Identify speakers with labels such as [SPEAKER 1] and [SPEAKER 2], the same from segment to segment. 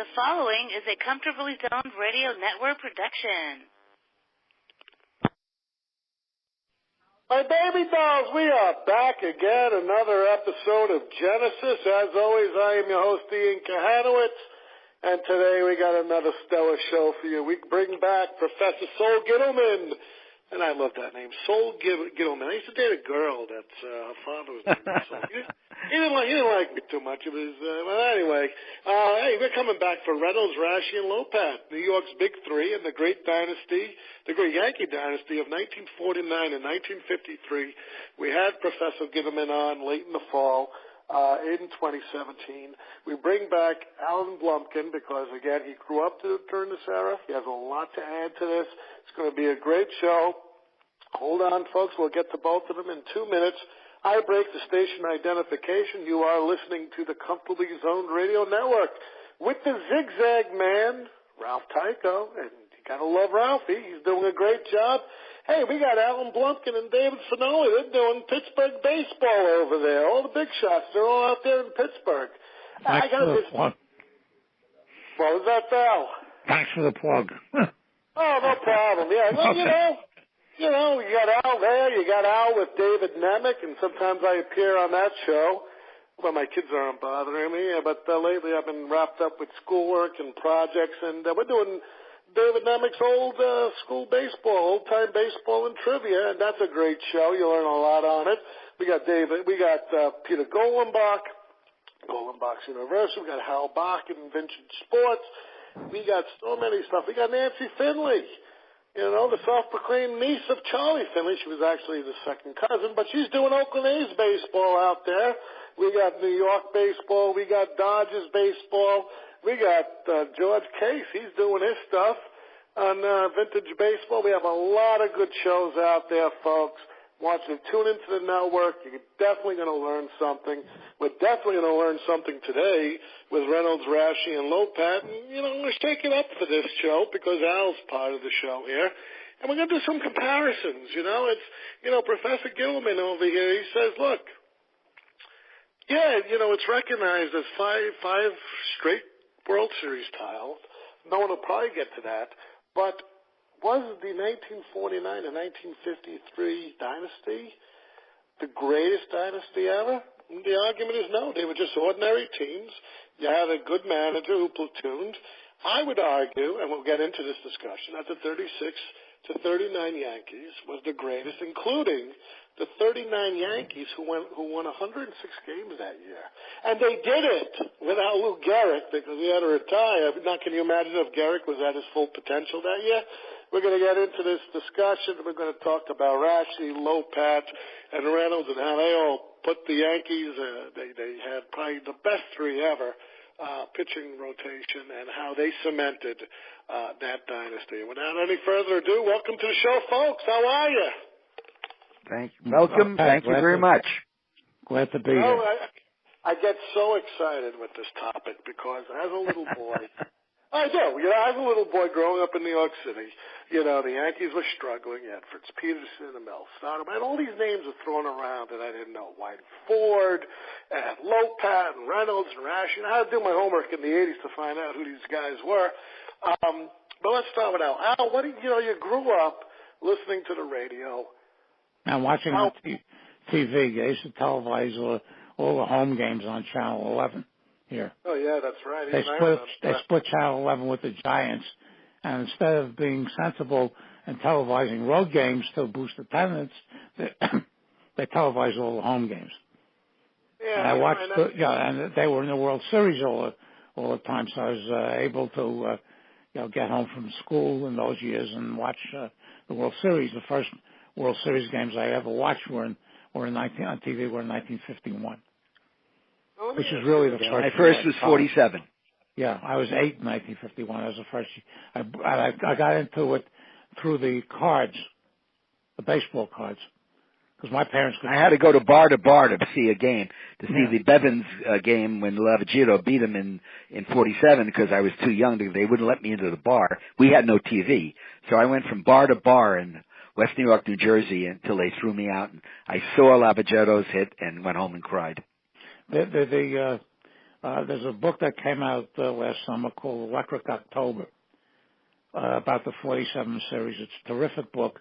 [SPEAKER 1] The following is a Comfortably Zoned Radio Network production.
[SPEAKER 2] My baby dolls, we are back again, another episode of Genesis. As always, I am your host, Ian Kahanowitz, and today we got another stellar show for you. We bring back Professor Sol Gittleman, and I love that name, Sol Gittleman. I used to date a girl that's her father was named Sol. He didn't like me too much. It was, well, anyway. Hey, we're coming back for Reynolds, Raschi, and Lopat, New York's Big Three, and the great dynasty, the great Yankee dynasty of 1949 and 1953. We had Professor Gittleman on late in the fall in 2017. We bring back Alan Blumkin because, again, he grew up during this era. He has a lot to add to this. It's going to be a great show. Hold on, folks. We'll get to both of them in 2 minutes. I break the station identification. You are listening to the Comfortably Zoned Radio Network with the Zigzag Man, Ralph Tycho, and you gotta love Ralphie. He's doing a great job. Hey, we got Alan Blumkin and David Finoli. They're doing Pittsburgh baseball over there. All the big shots. They're all out there in Pittsburgh.
[SPEAKER 3] Thanks for the plug.
[SPEAKER 2] What was that, Val?
[SPEAKER 3] Thanks for the plug.
[SPEAKER 2] Oh, no problem. Yeah, well, you got Al there. You got Al with David Nemec, and sometimes I appear on that show. Well, my kids aren't bothering me, but lately I've been wrapped up with schoolwork and projects, and we're doing David Nemec's old school baseball, old-time baseball and trivia, and that's a great show. You learn a lot on it. We got Peter Golenbach's University. We got Hal Bach in Vintage Sports. We got so many stuff. We got Nancy Finley. You know, the self-proclaimed niece of Charlie Finley. She was actually the second cousin, but she's doing Oakland A's baseball out there. We got New York baseball. We got Dodgers baseball. We got George Case. He's doing his stuff on vintage baseball. We have a lot of good shows out there, folks. Want you to tune into the network. You're definitely going to learn something. We're definitely going to learn something today with Reynolds, Raschi, and Lopat. And, let's take it up for this show because Al's part of the show here. And we're going to do some comparisons. Professor Gittleman over here, he says, look, it's recognized as five straight World Series titles. No one will probably get to that. But was the 1949 and 1953 dynasty the greatest dynasty ever? The argument is no. They were just ordinary teams. You had a good manager who platooned. I would argue, and we'll get into this discussion, that the 36 to 39 Yankees was the greatest, including the 39 Yankees who won 106 games that year. And they did it without Lou Gehrig because he had to retire. Now, can you imagine if Gehrig was at his full potential that year? We're going to get into this discussion. We're going to talk about Raschi, Lopat, and Reynolds and how they all put the Yankees. They had probably the best three ever pitching rotation and how they cemented that dynasty. Without any further ado, welcome to the show, folks. How are you?
[SPEAKER 4] Thank you. Welcome. Thank you very much.
[SPEAKER 3] Glad to be here.
[SPEAKER 2] I get so excited with this topic because as a little boy, I do. As a little boy growing up in New York City, the Yankees were struggling. You had Fritz Peterson and Mel Stottlemyre, and all these names were thrown around that I didn't know. Whitey Ford, and Lopat, and Reynolds, and Raschi. I had to do my homework in the 80s to find out who these guys were. But let's start with Al. Al, you grew up listening to the radio.
[SPEAKER 3] And watching on TV. They used to televise all the home games on Channel 11 here.
[SPEAKER 2] Oh, yeah, that's right.
[SPEAKER 3] They split Channel 11 with the Giants, and instead of being sensible and televising road games to boost attendance, they televised all the home games.
[SPEAKER 2] Yeah,
[SPEAKER 3] and I watched, and they were in the World Series all the time, so I was able to, get home from school in those years and watch the World Series. The first World Series games I ever watched on TV were in 1951. Which is really the first.
[SPEAKER 4] My first was 47.
[SPEAKER 3] Yeah, I was 8 in 1951. I was the first. I got into it through the cards, the baseball cards, because my parents could.
[SPEAKER 4] I had to go to bar to see a game, to see the Bevins game when Lavagito beat them in 47 because I was too young. They wouldn't let me into the bar. We had no TV. So I went from bar to bar in West New York, New Jersey until they threw me out. And I saw Lavageto's hit and went home and cried.
[SPEAKER 3] The There's a book that came out last summer called Electric October about the 47 series. It's a terrific book,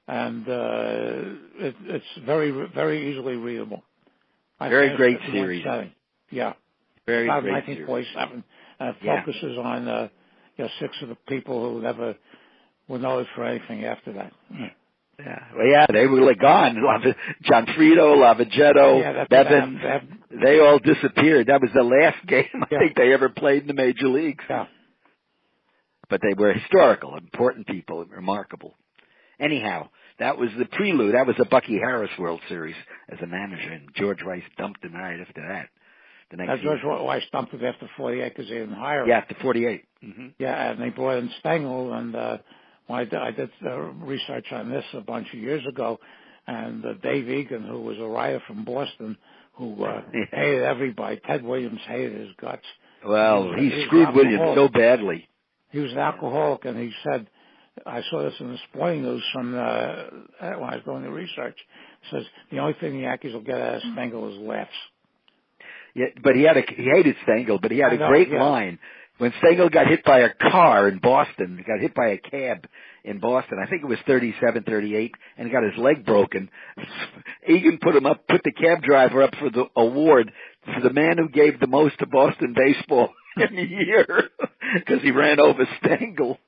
[SPEAKER 3] and it's very, very easily readable.
[SPEAKER 4] Very great series.
[SPEAKER 3] Yeah.
[SPEAKER 4] Very
[SPEAKER 3] about
[SPEAKER 4] great
[SPEAKER 3] 1947. And it focuses on 6 of the people who never were noted for anything after that.
[SPEAKER 4] Yeah, well, they were like gone. Gianfrido, Lavagetto, Bevins, they all disappeared. That was the last game I think they ever played in the major leagues.
[SPEAKER 3] Yeah.
[SPEAKER 4] But they were historical, important people, remarkable. Anyhow, that was the prelude. That was the Bucky Harris World Series as a manager, and George Rice dumped him right after that. The next
[SPEAKER 3] George Rice dumped him after 48 because they didn't hire him.
[SPEAKER 4] Yeah, after 48. Mm-hmm.
[SPEAKER 3] Yeah, and they brought in Stengel, and I did research on this a bunch of years ago, and Dave Egan, who was a writer from Boston, who hated everybody. Ted Williams hated his guts.
[SPEAKER 4] Well, he screwed Williams so badly.
[SPEAKER 3] He was an alcoholic, and he said, I saw this in the Sporting News from when I was doing the research. It says the only thing the Yankees will get out of Stengel is laughs.
[SPEAKER 4] Yeah, but he hated Stengel, but he had a great line. When Stengel got hit by a car in Boston, he got hit by a cab in Boston. I think it was 37, 38, and he got his leg broken. Egan put the cab driver up for the award for the man who gave the most to Boston baseball in a year because he ran over Stengel.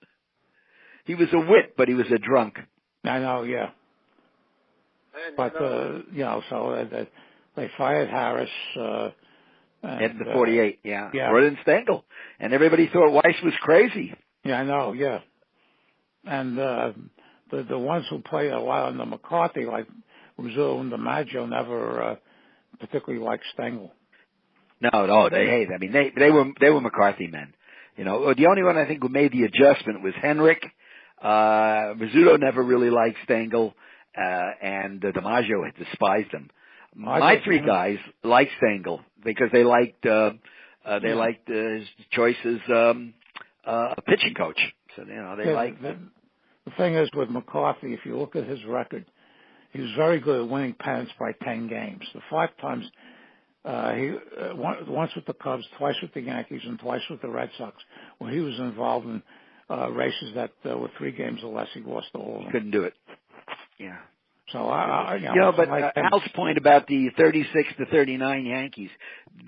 [SPEAKER 4] He was a wit, but he was a drunk.
[SPEAKER 3] I know, yeah. But, so they fired Harris.
[SPEAKER 4] At the 48, yeah. Brought in Stengel. And everybody thought Weiss was crazy.
[SPEAKER 3] Yeah, I know, yeah. And the ones who played a lot under McCarthy, like Rizzo and DiMaggio, never particularly liked Stengel.
[SPEAKER 4] No, they hate. I mean, they were McCarthy men. The only one I think who made the adjustment was Henrik. Rizzuto never really liked Stengel, and DiMaggio had despised him. My 3 guys liked Stengel because they liked his choice as a pitching coach. So they liked.
[SPEAKER 3] The thing is with McCarthy, if you look at his record, he was very good at winning pennants by 10 games. The 5 times once with the Cubs, twice with the Yankees, and twice with the Red Sox, where he was involved in races that were 3 games or less, he lost all of them.
[SPEAKER 4] Couldn't do it. Yeah.
[SPEAKER 3] So
[SPEAKER 4] but Al's point about the 36 to 39 Yankees,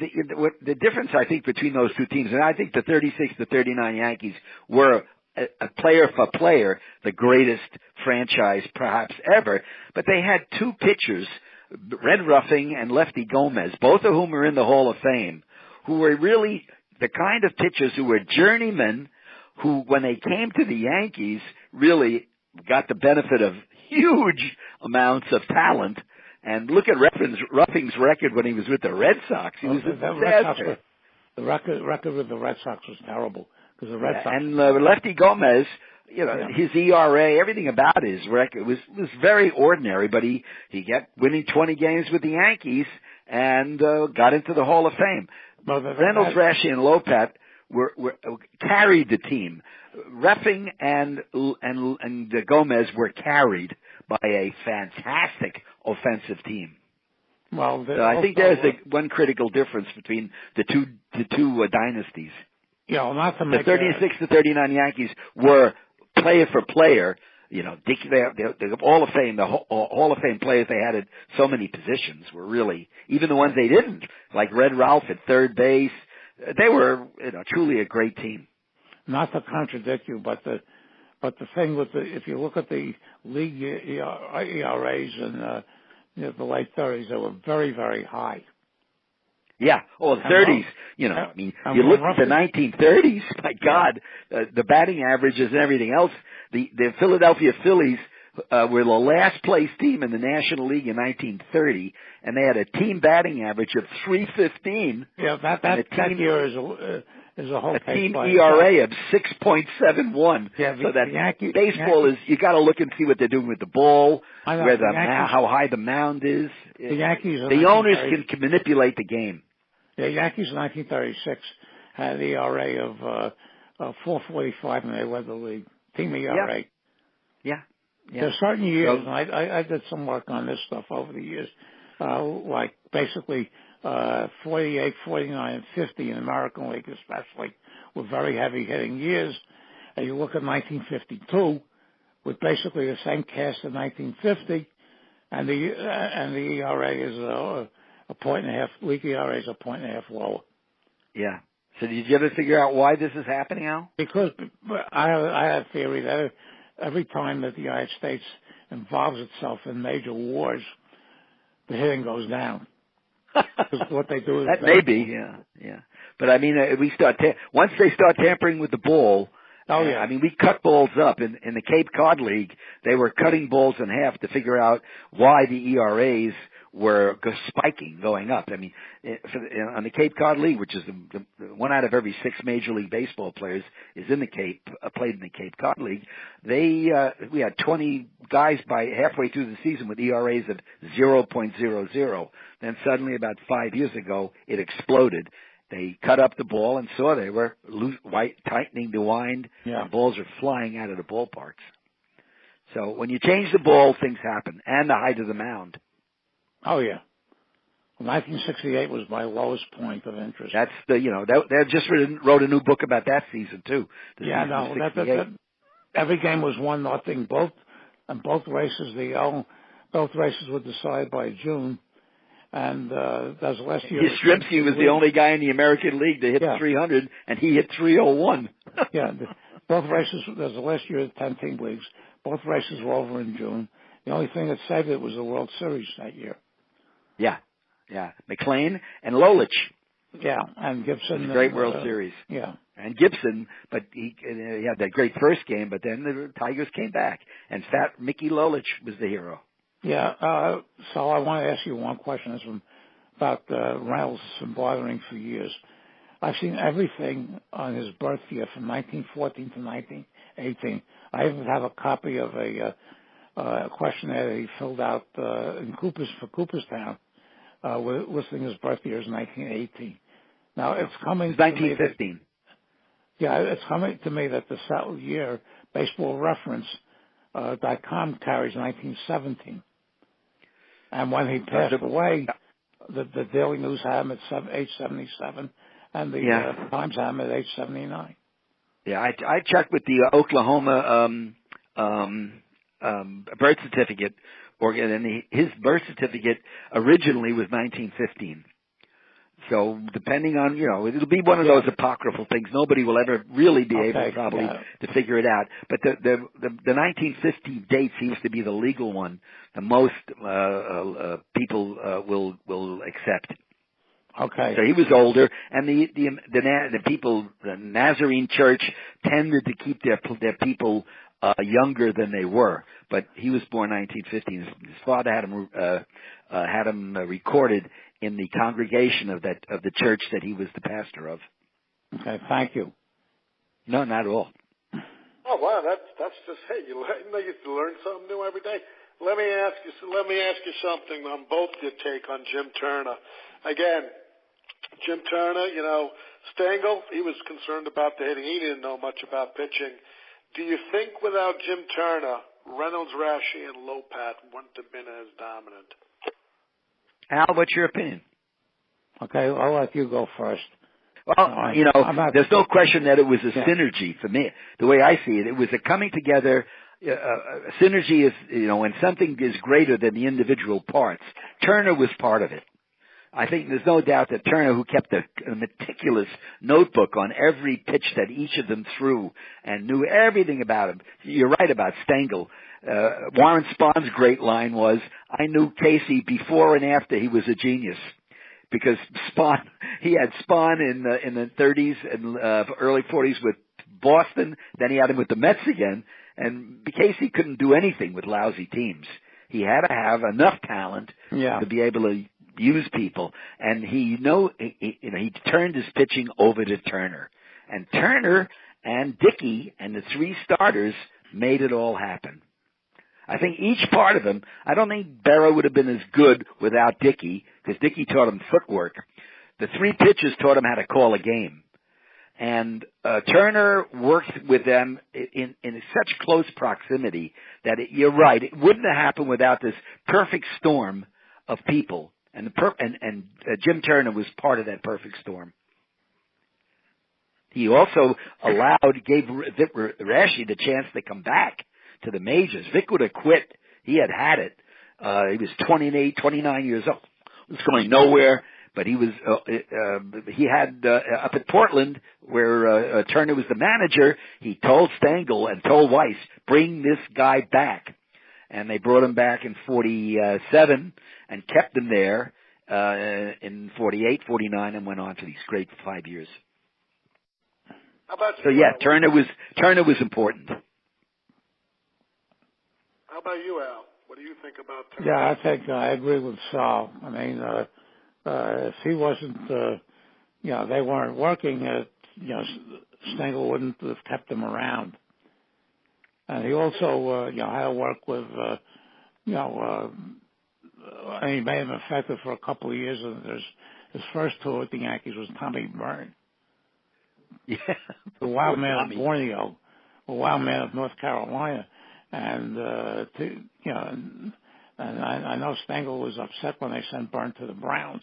[SPEAKER 4] the difference I think between those 2 teams, and I think the 36 to 39 Yankees were a player for player the greatest franchise perhaps ever, but they had 2 pitchers, Red Ruffing and Lefty Gomez, both of whom are in the Hall of Fame, who were really the kind of pitchers who were journeymen, who when they came to the Yankees really got the benefit of huge amounts of talent. And look at Ruffing's record when he was with the Red Sox. He was a disaster.
[SPEAKER 3] The record with the Red Sox was terrible because the Red Sox.
[SPEAKER 4] And Lefty Gomez, his ERA, everything about his record was very ordinary. But he got winning 20 games with the Yankees and got into the Hall of Fame. Reynolds, Raschi, and Lopat were carried the team. Ruffing and Gomez were carried by a fantastic offensive team.
[SPEAKER 3] Well,
[SPEAKER 4] so I think there's one critical difference between the two dynasties.
[SPEAKER 3] Not to make
[SPEAKER 4] the 36 to 39 Yankees were player for player. The Hall of Fame, the Hall of Fame players they had at so many positions were really, even the ones they didn't, like Red Ralph at third base, they were truly a great team.
[SPEAKER 3] Not to contradict you, but the thing with if you look at the league ERAs in the late 30s, they were very, very high.
[SPEAKER 4] Yeah, the 30s. You look at the 1930s. My God, the batting averages and everything else. The Philadelphia Phillies were the last place team in the National League in 1930, and they had a team batting average of .315.
[SPEAKER 3] Yeah, that year is a whole
[SPEAKER 4] a team ERA of 6.71.
[SPEAKER 3] Yeah,
[SPEAKER 4] so that baseball is, you got to look and see what they're doing with the ball, how high the mound is. The owners can manipulate the game.
[SPEAKER 3] The Yankees in 1936 had an ERA of 4.45, and they led the league. Team ERA.
[SPEAKER 4] Yeah.
[SPEAKER 3] There are certain years, and I did some work on this stuff over the years, like basically 48, 49, and 50 in the American League especially, were very heavy-hitting years. And you look at 1952, with basically the same cast as 1950, and the ERA is a point and a half. League ERA is a point and a half lower.
[SPEAKER 4] Yeah. So did you ever figure out why this is happening, Al?
[SPEAKER 3] Because I have a theory that every time that the United States involves itself in major wars, the hitting goes down. What they do is
[SPEAKER 4] that may be, yeah. But I mean, once they start tampering with the ball.
[SPEAKER 3] Oh yeah.
[SPEAKER 4] I mean, we cut balls up in the Cape Cod League. They were cutting balls in half to figure out why the ERAs were spiking, going up. I mean, on the Cape Cod League, which is the one out of every 6 Major League Baseball players is in the played in the Cape Cod League. We had 20 guys by halfway through the season with ERAs of 0.00. Then suddenly, about 5 years ago, it exploded. They cut up the ball and saw they were tightening the wind.
[SPEAKER 3] Yeah.
[SPEAKER 4] And balls are flying out of the ballparks. So when you change the ball, things happen, and the height of the mound.
[SPEAKER 3] Oh yeah. 1968 was my lowest point of interest.
[SPEAKER 4] That's they just wrote a new book about that season too.
[SPEAKER 3] Yeah, no, that every game was 1-0. Both races, both races were decided by June. And that was last year.
[SPEAKER 4] Yastrzemski was the only guy in the American League to hit 300, and he hit 301.
[SPEAKER 3] Yeah, both races. There's the last year of 10-team leagues. Both races were over in June. The only thing that saved it was the World Series that year.
[SPEAKER 4] Yeah. McLean and Lolich.
[SPEAKER 3] Yeah, and Gibson.
[SPEAKER 4] Great World Series.
[SPEAKER 3] Yeah.
[SPEAKER 4] And Gibson, but he had that great first game, but then the Tigers came back, and fat Mickey Lolich was the hero.
[SPEAKER 3] Yeah, so I want to ask you one question. It's about Reynolds been bothering for years. I've seen everything on his birth year from 1914 to 1918. I even have a copy of a questionnaire that he filled out for Cooperstown, listing his birth year as 1918. Now it's coming.
[SPEAKER 4] It's 1915.
[SPEAKER 3] It's coming to me that the year Baseball Reference .com carries 1917. And when he passed away, the Daily News had him at age 77, and the Times had him at age 79.
[SPEAKER 4] Yeah, I checked with the Oklahoma birth certificate, and his birth certificate originally was 1915. So depending on, it'll be one of those apocryphal things. Nobody will ever really be able probably to figure it out. But the 1950 date seems to be the legal one. The most people will accept.
[SPEAKER 3] Okay.
[SPEAKER 4] So he was older, and the people, the Nazarene Church tended to keep their people younger than they were. But he was born 1915. His father had him recorded in the congregation of the church that he was the pastor of.
[SPEAKER 3] Okay, thank you.
[SPEAKER 4] No, not at all.
[SPEAKER 2] Oh wow, that's just you learn something new every day. Let me ask you something on both your take on Jim Turner. Again, Jim Turner, Stengel, he was concerned about the hitting. He didn't know much about pitching. Do you think without Jim Turner, Reynolds, Raschi, and Lopat wouldn't have been as dominant?
[SPEAKER 4] Al, what's your opinion?
[SPEAKER 3] Okay, I'll let you go first.
[SPEAKER 4] Well, there's no question that it was a synergy for me. The way I see it, it was a coming together. Synergy is, when something is greater than the individual parts. Turner was part of it. I think there's no doubt that Turner, who kept a meticulous notebook on every pitch that each of them threw and knew everything about him. You're right about Stengel. Warren Spahn's great line was, I knew Casey before and after he was a genius. Because he had Spahn in the 30s and early 40s with Boston, then he had him with the Mets again, and Casey couldn't do anything with lousy teams. He had to have enough talent to be able to use people, and he turned his pitching over to Turner. And Turner and Dickey and the three starters made it all happen. I think each part of him, I don't think Berra would have been as good without Dickey, because Dickey taught him footwork. The three pitchers taught him how to call a game. And Turner worked with them in such close proximity that you're right, it wouldn't have happened without this perfect storm of people And Jim Turner was part of that perfect storm. He also gave Raschi the chance to come back to the majors. Vic would have quit. He had it. He was 28, 29 years old. Was going nowhere. But he was, he had, up at Portland, where Turner was the manager, he told Stengel and told Weiss, bring this guy back. And they brought him back in 47 and kept him there in 48, 49, and went on to these great 5 years.
[SPEAKER 2] How about
[SPEAKER 4] so
[SPEAKER 2] you,
[SPEAKER 4] yeah, Turner was important.
[SPEAKER 2] How about you, Al? What do you think about Turner?
[SPEAKER 3] Yeah, I think I agree with Sol. I mean, if he wasn't, they weren't working, Stengel wouldn't have kept him around. And he also, had to work with, and he made him effective for a couple of years. And his first tour with the Yankees was Tommy Byrne.
[SPEAKER 4] Yeah.
[SPEAKER 3] The wild man of Borneo, the wild man of North Carolina. And, and I know Stengel was upset when they sent Byrne to the Browns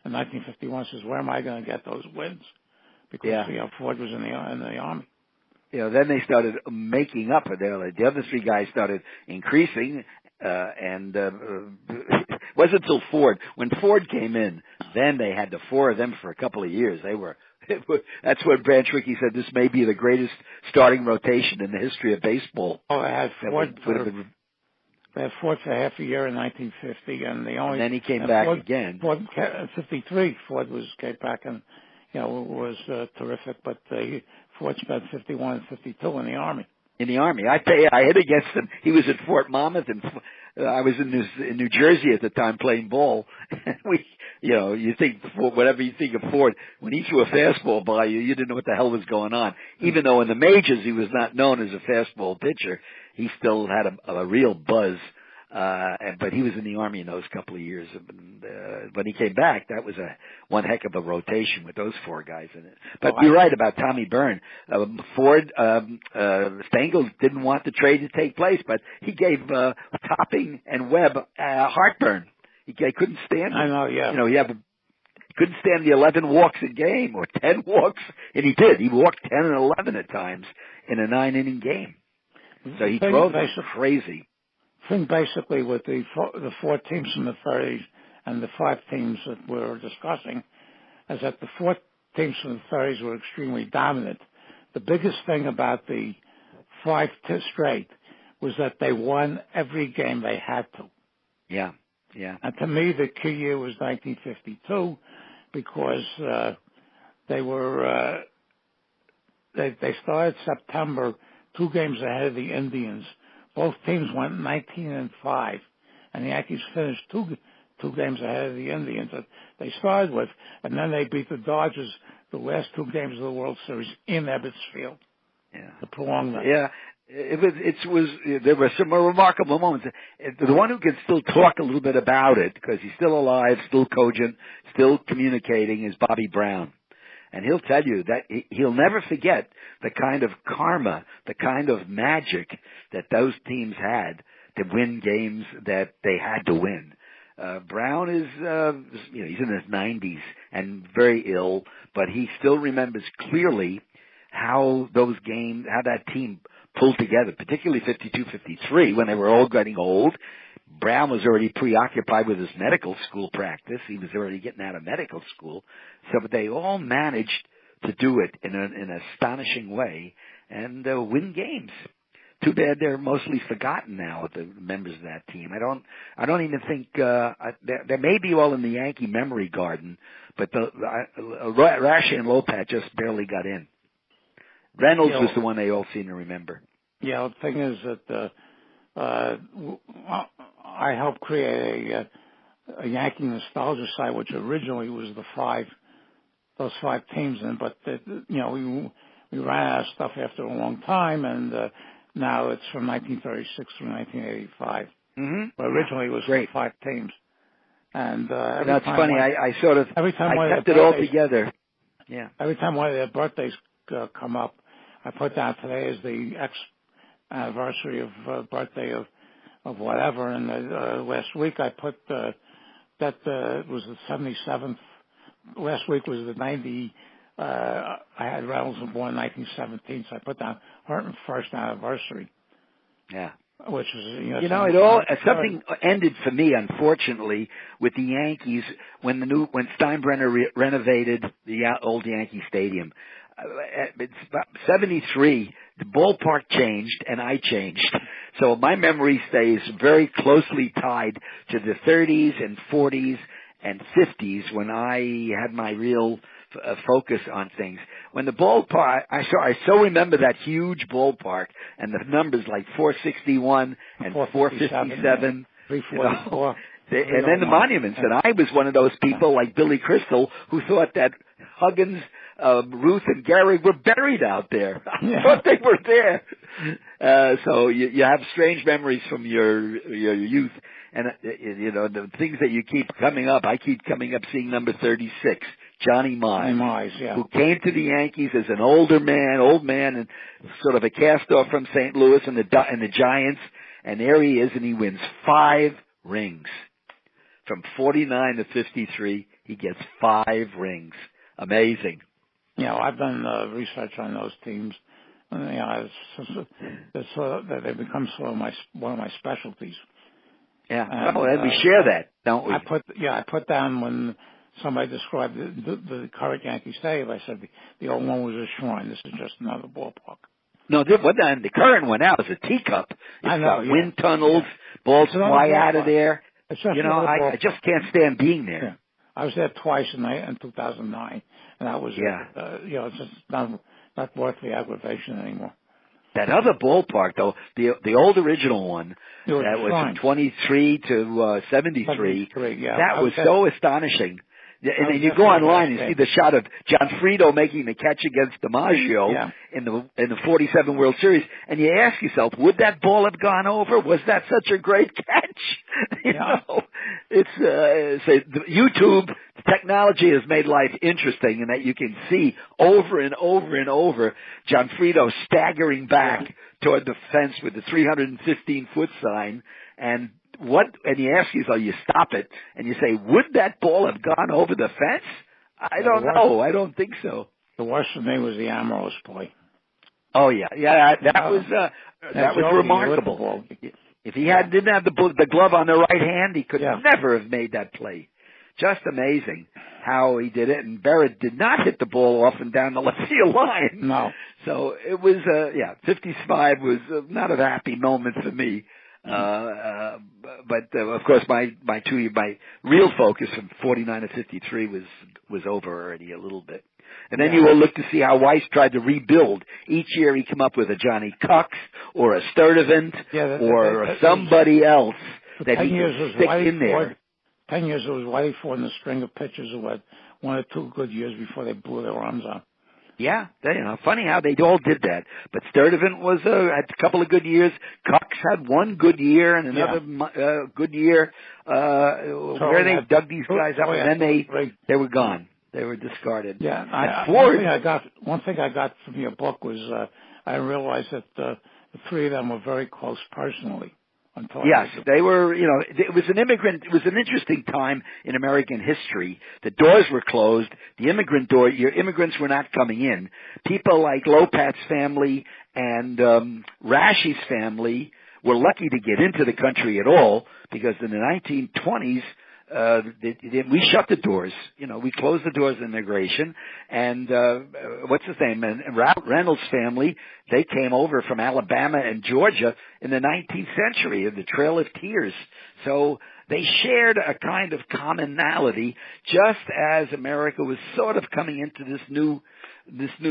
[SPEAKER 3] in 1951. Says, where am I going to get those wins? Because, Ford was in the Army.
[SPEAKER 4] Then they started making up. The other three guys started increasing, and it wasn't until Ford. When Ford came in, then they had the four of them for a couple of years. That's what Branch Rickey said, this may be the greatest starting rotation in the history of baseball.
[SPEAKER 3] Oh, they had Ford for half a year in 1950, and
[SPEAKER 4] then he came back again.
[SPEAKER 3] Ford, 53, Ford came back and, was terrific, but Ford spent 51 and 52 in the Army.
[SPEAKER 4] I hit against him. He was at Fort Monmouth, and I was in New Jersey at the time playing ball. You think whatever you think of Ford, when he threw a fastball by you, you didn't know what the hell was going on. Even though in the majors he was not known as a fastball pitcher, he still had a real buzz. But he was in the Army in those couple of years. When he came back, that was one heck of a rotation with those four guys in it. But you're right about Tommy Byrne. Ford, Stengel didn't want the trade to take place, but he gave Topping and Webb heartburn. He couldn't stand it.
[SPEAKER 3] I know, yeah.
[SPEAKER 4] Couldn't stand the 11 walks a game or 10 walks, and he did. He walked 10 and 11 at times in a 9-inning game. So he drove them crazy.
[SPEAKER 3] I think basically with the four teams from the 30s and the five teams that we're discussing is that the four teams from the 30s were extremely dominant. The biggest thing about the five straight was that they won every game they had to.
[SPEAKER 4] Yeah.
[SPEAKER 3] And to me, the key year was 1952 because they were they started September 2 games ahead of the Indians. Both teams went 19-5, and the Yankees finished two games ahead of the Indians that they started with, and then they beat the Dodgers the last 2 games of the World Series in Ebbets Field.
[SPEAKER 4] Yeah,
[SPEAKER 3] to prolong that.
[SPEAKER 4] Yeah, there were some remarkable moments. The one who can still talk a little bit about it because he's still alive, still cogent, still communicating is Bobby Brown. And he'll tell you that he'll never forget the kind of karma, the kind of magic that those teams had to win games that they had to win. Brown is, he's in his 90s and very ill, but he still remembers clearly how that team pulled together, particularly 52-53 when they were all getting old. Brown was already preoccupied with his medical school practice. He was already getting out of medical school. But they all managed to do it in an astonishing way and win games. Too bad they're mostly forgotten now, the members of that team. I don't even think, they may be all in the Yankee memory garden, but Raschi and Lopat just barely got in. Reynolds was the one they all seem to remember.
[SPEAKER 3] Yeah, the thing is that, I helped create a Yankee nostalgia site, which originally was those five teams, but we ran out of stuff after a long time, and now it's from 1936 through 1985. Mm-hmm. But originally it was for 5 teams, and
[SPEAKER 4] that's funny. I kept it all together. Yeah.
[SPEAKER 3] Every time one of their birthdays come up, I put down today is the anniversary of birthday of whatever, and last week I put that was the 77th. Last week was the 90. I had Reynolds born in 1917, so I put down 101st anniversary.
[SPEAKER 4] Yeah.
[SPEAKER 3] Which is,
[SPEAKER 4] it all something ended for me, unfortunately, with the Yankees when Steinbrenner renovated the old Yankee Stadium. It's about 73. The ballpark changed, and I changed. So my memory stays very closely tied to the 30s and 40s and 50s when I had my real focus on things. When the ballpark, I so remember that huge ballpark and the numbers like 461 and 457.
[SPEAKER 3] 344.
[SPEAKER 4] And then the monuments. And I was one of those people like Billy Crystal who thought that Huggins, Ruth, and Gehrig were buried out there. I thought they were there. So you have strange memories from your youth. And, the things that you keep coming up, I keep coming up seeing number 36, Johnny Mize, who came to the Yankees as an old man, and sort of a cast-off from St. Louis and the Giants. And there he is, and he wins 5 rings. From 49 to 53, he gets 5 rings. Amazing.
[SPEAKER 3] I've done research on those teams. They've become sort of one of my specialties.
[SPEAKER 4] Yeah, and we share that, don't we?
[SPEAKER 3] I put down when somebody described the current Yankee Stadium, I said the old one was a shrine. This is just another ballpark.
[SPEAKER 4] No, the current one now is a teacup. It's got wind tunnels, balls fly out of there. I just can't stand being there.
[SPEAKER 3] Yeah. I was there twice in 2009, and that was it's just not worth the aggravation anymore.
[SPEAKER 4] That other ballpark, though, the old original one, that was from 23 to 73, that was so astonishing. And then you go online and see the shot of John Friedel making the catch against DiMaggio in the 47 World Series, and you ask yourself, would that ball have gone over? Was that such a great catch? It's YouTube technology has made life interesting in that you can see over and over and over John Friedel staggering back toward the fence with the 315-foot sign, and you ask yourself, you stop it, and you say, would that ball have gone over the fence? I don't know. I don't think so.
[SPEAKER 3] The worst for me was the Ambrose play.
[SPEAKER 4] Oh, that was remarkable. If he didn't have the glove on the right hand, he could never have made that play. Just amazing how he did it. And Barrett did not hit the ball off and down the left field line.
[SPEAKER 3] No.
[SPEAKER 4] So it was, 55 was not a happy moment for me. But of course, my real focus from 49 to 53 was over already a little bit. And then you will look to see how Weiss tried to rebuild. Each year he come up with a Johnny Cox or a Sturdivant or somebody else that he could stick in there.
[SPEAKER 3] 10 years it was Whitey Ford and a string of pitchers who had 1 or 2 good years before they blew their arms out.
[SPEAKER 4] Yeah, funny how they all did that. But Sturdivant had a couple of good years. Cox had 1 good year and another good year. Where they dug these guys up, and then they were gone. They were discarded.
[SPEAKER 3] Yeah, one thing I got from your book was I realized that the 3 of them were very close personally.
[SPEAKER 4] Yes, they were, it was an interesting time in American history. The doors were closed. Your immigrants were not coming in. People like Lopat's family and Raschi's family were lucky to get into the country at all, because in the 1920s, we shut the doors. We closed the doors of immigration. And what's his name? And Reynolds' family, they came over from Alabama and Georgia in the 19th century, in the Trail of Tears. So they shared a kind of commonality, just as America was sort of coming into this new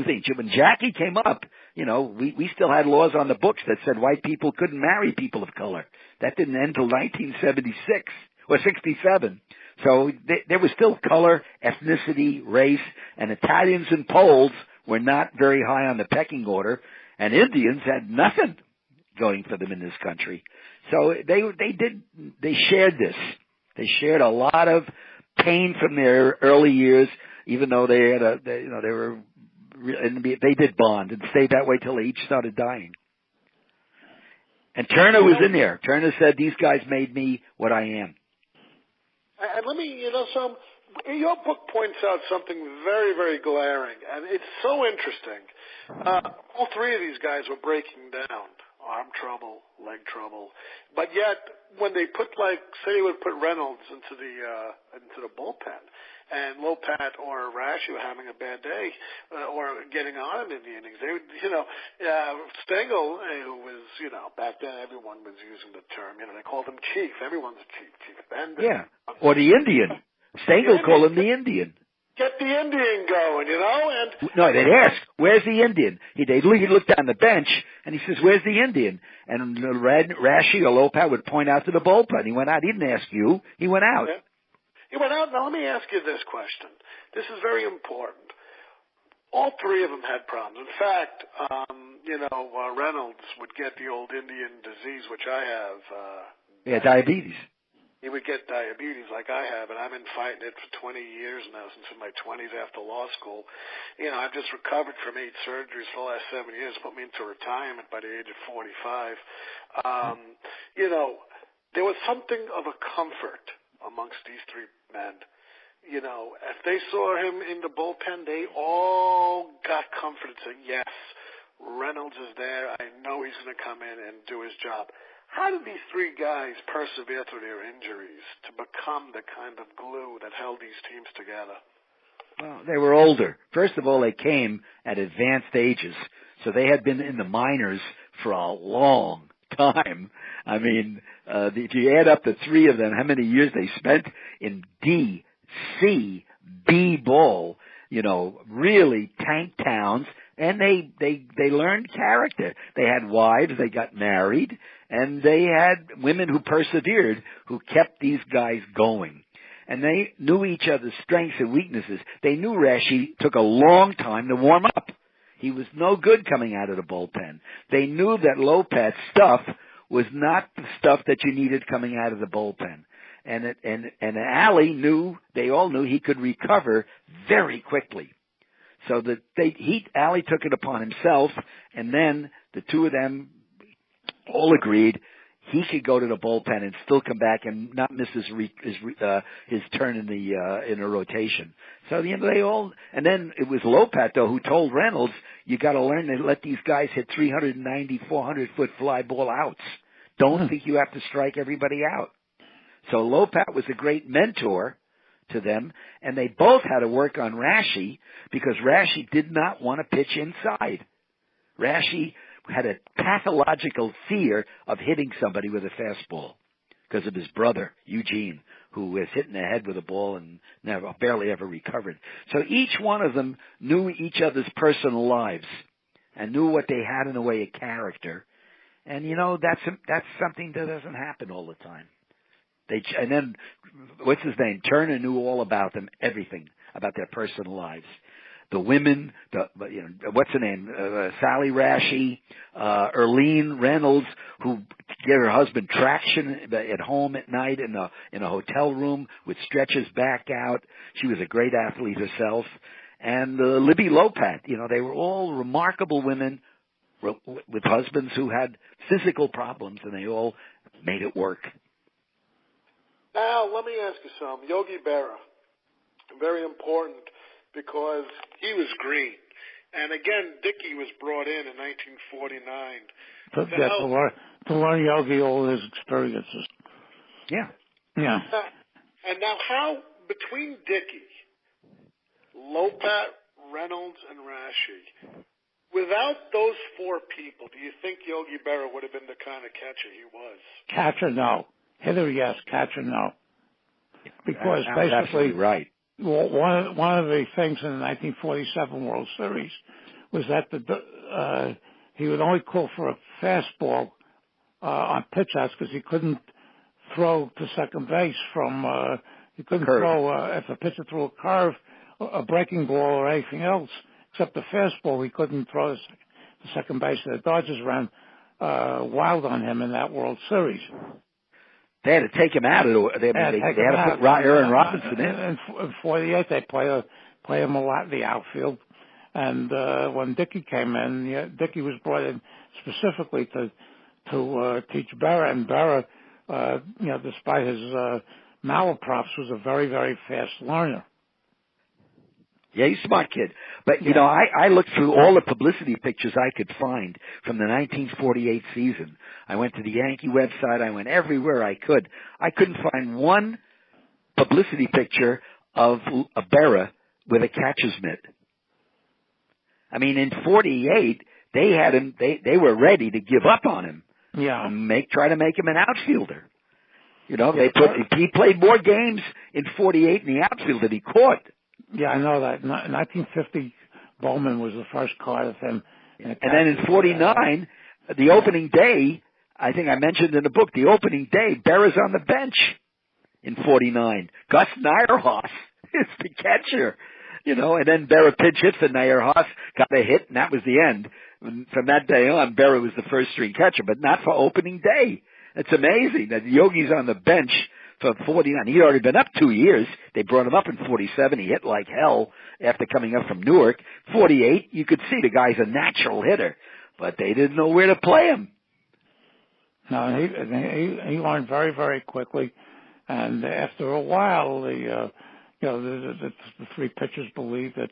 [SPEAKER 4] thing. When Jackie came up, we still had laws on the books that said white people couldn't marry people of color. That didn't end until 1976. Or 67. So there was still color, ethnicity, race, and Italians and Poles were not very high on the pecking order, and Indians had nothing going for them in this country. So they shared this. They shared a lot of pain from their early years, even though they did bond and stayed that way till they each started dying. And Turner was in there. Turner said, "These guys made me what I am."
[SPEAKER 2] And let me, your book points out something very, very glaring, and it's so interesting. All three of these guys were breaking down, arm trouble, leg trouble, but yet when they put, say they would put Reynolds into the bullpen, and Lopat or Raschi were having a bad day or getting on in the innings, they would, Stengel, who was, back then everyone was using the term, they called him Chief. Everyone's a Chief. Chief Bender.
[SPEAKER 4] Yeah, or the Indian. Stengel called him the Indian.
[SPEAKER 2] Get the Indian going, and...
[SPEAKER 4] No, they'd ask, where's the Indian? He'd look down the bench, and he says, where's the Indian? And Raschi or Lopat would point out to the bullpen. He went out. He didn't ask you. He went out.
[SPEAKER 2] Yeah. He went out. Now, let me ask you this question. This is very important. All three of them had problems. In fact, Reynolds would get the old Indian disease, which I have.
[SPEAKER 4] Diabetes.
[SPEAKER 2] He would get diabetes like I have, and I've been fighting it for 20 years now, since in my 20s after law school. I've just recovered from 8 surgeries for the last 7 years, put me into retirement by the age of 45. There was something of a comfort amongst these three men. If they saw him in the bullpen, they all got comforted, saying, yes, Reynolds is there. I know he's going to come in and do his job. How did these three guys persevere through their injuries to become the kind of glue that held these teams together?
[SPEAKER 4] Well, they were older. First of all, they came at advanced ages, so they had been in the minors for a long time. I mean, if you add up the three of them, how many years they spent in D, C, B ball, really tank towns, and they learned character. They had wives, they got married, and they had women who persevered, who kept these guys going. And they knew each other's strengths and weaknesses. They knew Raschi took a long time to warm up. He was no good coming out of the bullpen. They knew that Lopat's stuff was not the stuff that you needed coming out of the bullpen. And Allie they all knew he could recover very quickly. So that Allie took it upon himself, and then the two of them all agreed he could go to the bullpen and still come back and not miss his turn in the rotation. So they all, and then it was Lopat though who told Reynolds, you got to learn to let these guys hit 390, 400-foot fly ball outs. Don't think you have to strike everybody out. So Lopat was a great mentor to them, and they both had to work on Raschi because Raschi did not want to pitch inside. Raschi had a pathological fear of hitting somebody with a fastball because of his brother, Eugene, who was hit in the head with a ball and barely ever recovered. So each one of them knew each other's personal lives and knew what they had in the way of character. And, that's something that doesn't happen all the time. And then, what's his name? Turner knew all about them, everything about their personal lives. The women, what's her name? Sally Raschi, Erlene Reynolds, who gave her husband traction at home at night in a hotel room with stretchers back out. She was a great athlete herself. And Libby Lopat, they were all remarkable women with husbands who had physical problems, and they all made it work.
[SPEAKER 2] Now, let me ask you something. Yogi Berra, very important because he was green. And again, Dickey was brought in 1949.
[SPEAKER 3] To learn Yogi all his experiences.
[SPEAKER 4] Yeah.
[SPEAKER 3] Yeah.
[SPEAKER 2] And now how, between Dickey, Lopat, Reynolds, and Raschi, without those four people, do you think Yogi Berra would have been the kind of catcher he was?
[SPEAKER 3] Catcher, no. Hitter, yes. Catcher, no. Because
[SPEAKER 4] That's
[SPEAKER 3] basically,
[SPEAKER 4] right.
[SPEAKER 3] One of the things in the 1947 World Series was that he would only call for a fastball on pitch outs because he couldn't throw to second base he couldn't throw if a pitcher threw a curve, a breaking ball, or anything else except the fastball. He couldn't throw to second base. The Dodgers ran wild on him in that World Series.
[SPEAKER 4] They had to take him out of it. They had to put Aaron Robinson in.
[SPEAKER 3] In 48, they play him a lot in the outfield. And when Dickey came in, Dickey was brought in specifically to teach Berra. And Berra, despite his Malaprops was a very, very fast learner.
[SPEAKER 4] Yeah, he's a smart kid. But, you know, I looked through all the publicity pictures I could find from the 1948 season. I went to the Yankee website. I went everywhere I could. I couldn't find one publicity picture of a Berra with a catcher's mitt. I mean, in 48, they had him, they were ready to give up on him.
[SPEAKER 3] Yeah.
[SPEAKER 4] And try to make him an outfielder. You know, he played more games in 48 in the outfield than he caught.
[SPEAKER 3] Yeah, I know that. In 1950, Bowman was the first card of him.
[SPEAKER 4] And then in 49, the opening day, I think I mentioned in the book, the opening day, Berra's on the bench in 49. Gus Nyerhoff is the catcher, you know, and then Berra pinch hit for Nyerhoff, got a hit, and that was the end. From that day on, Berra was the first string catcher, but not for opening day. It's amazing that Yogi's on the bench for 49. He'd already been up 2 years. They brought him up in 47. He hit like hell after coming up from Newark. 48, you could see the guy's a natural hitter, but they didn't know where to play him.
[SPEAKER 3] No, he learned very, very quickly, and after a while, the three pitchers believed that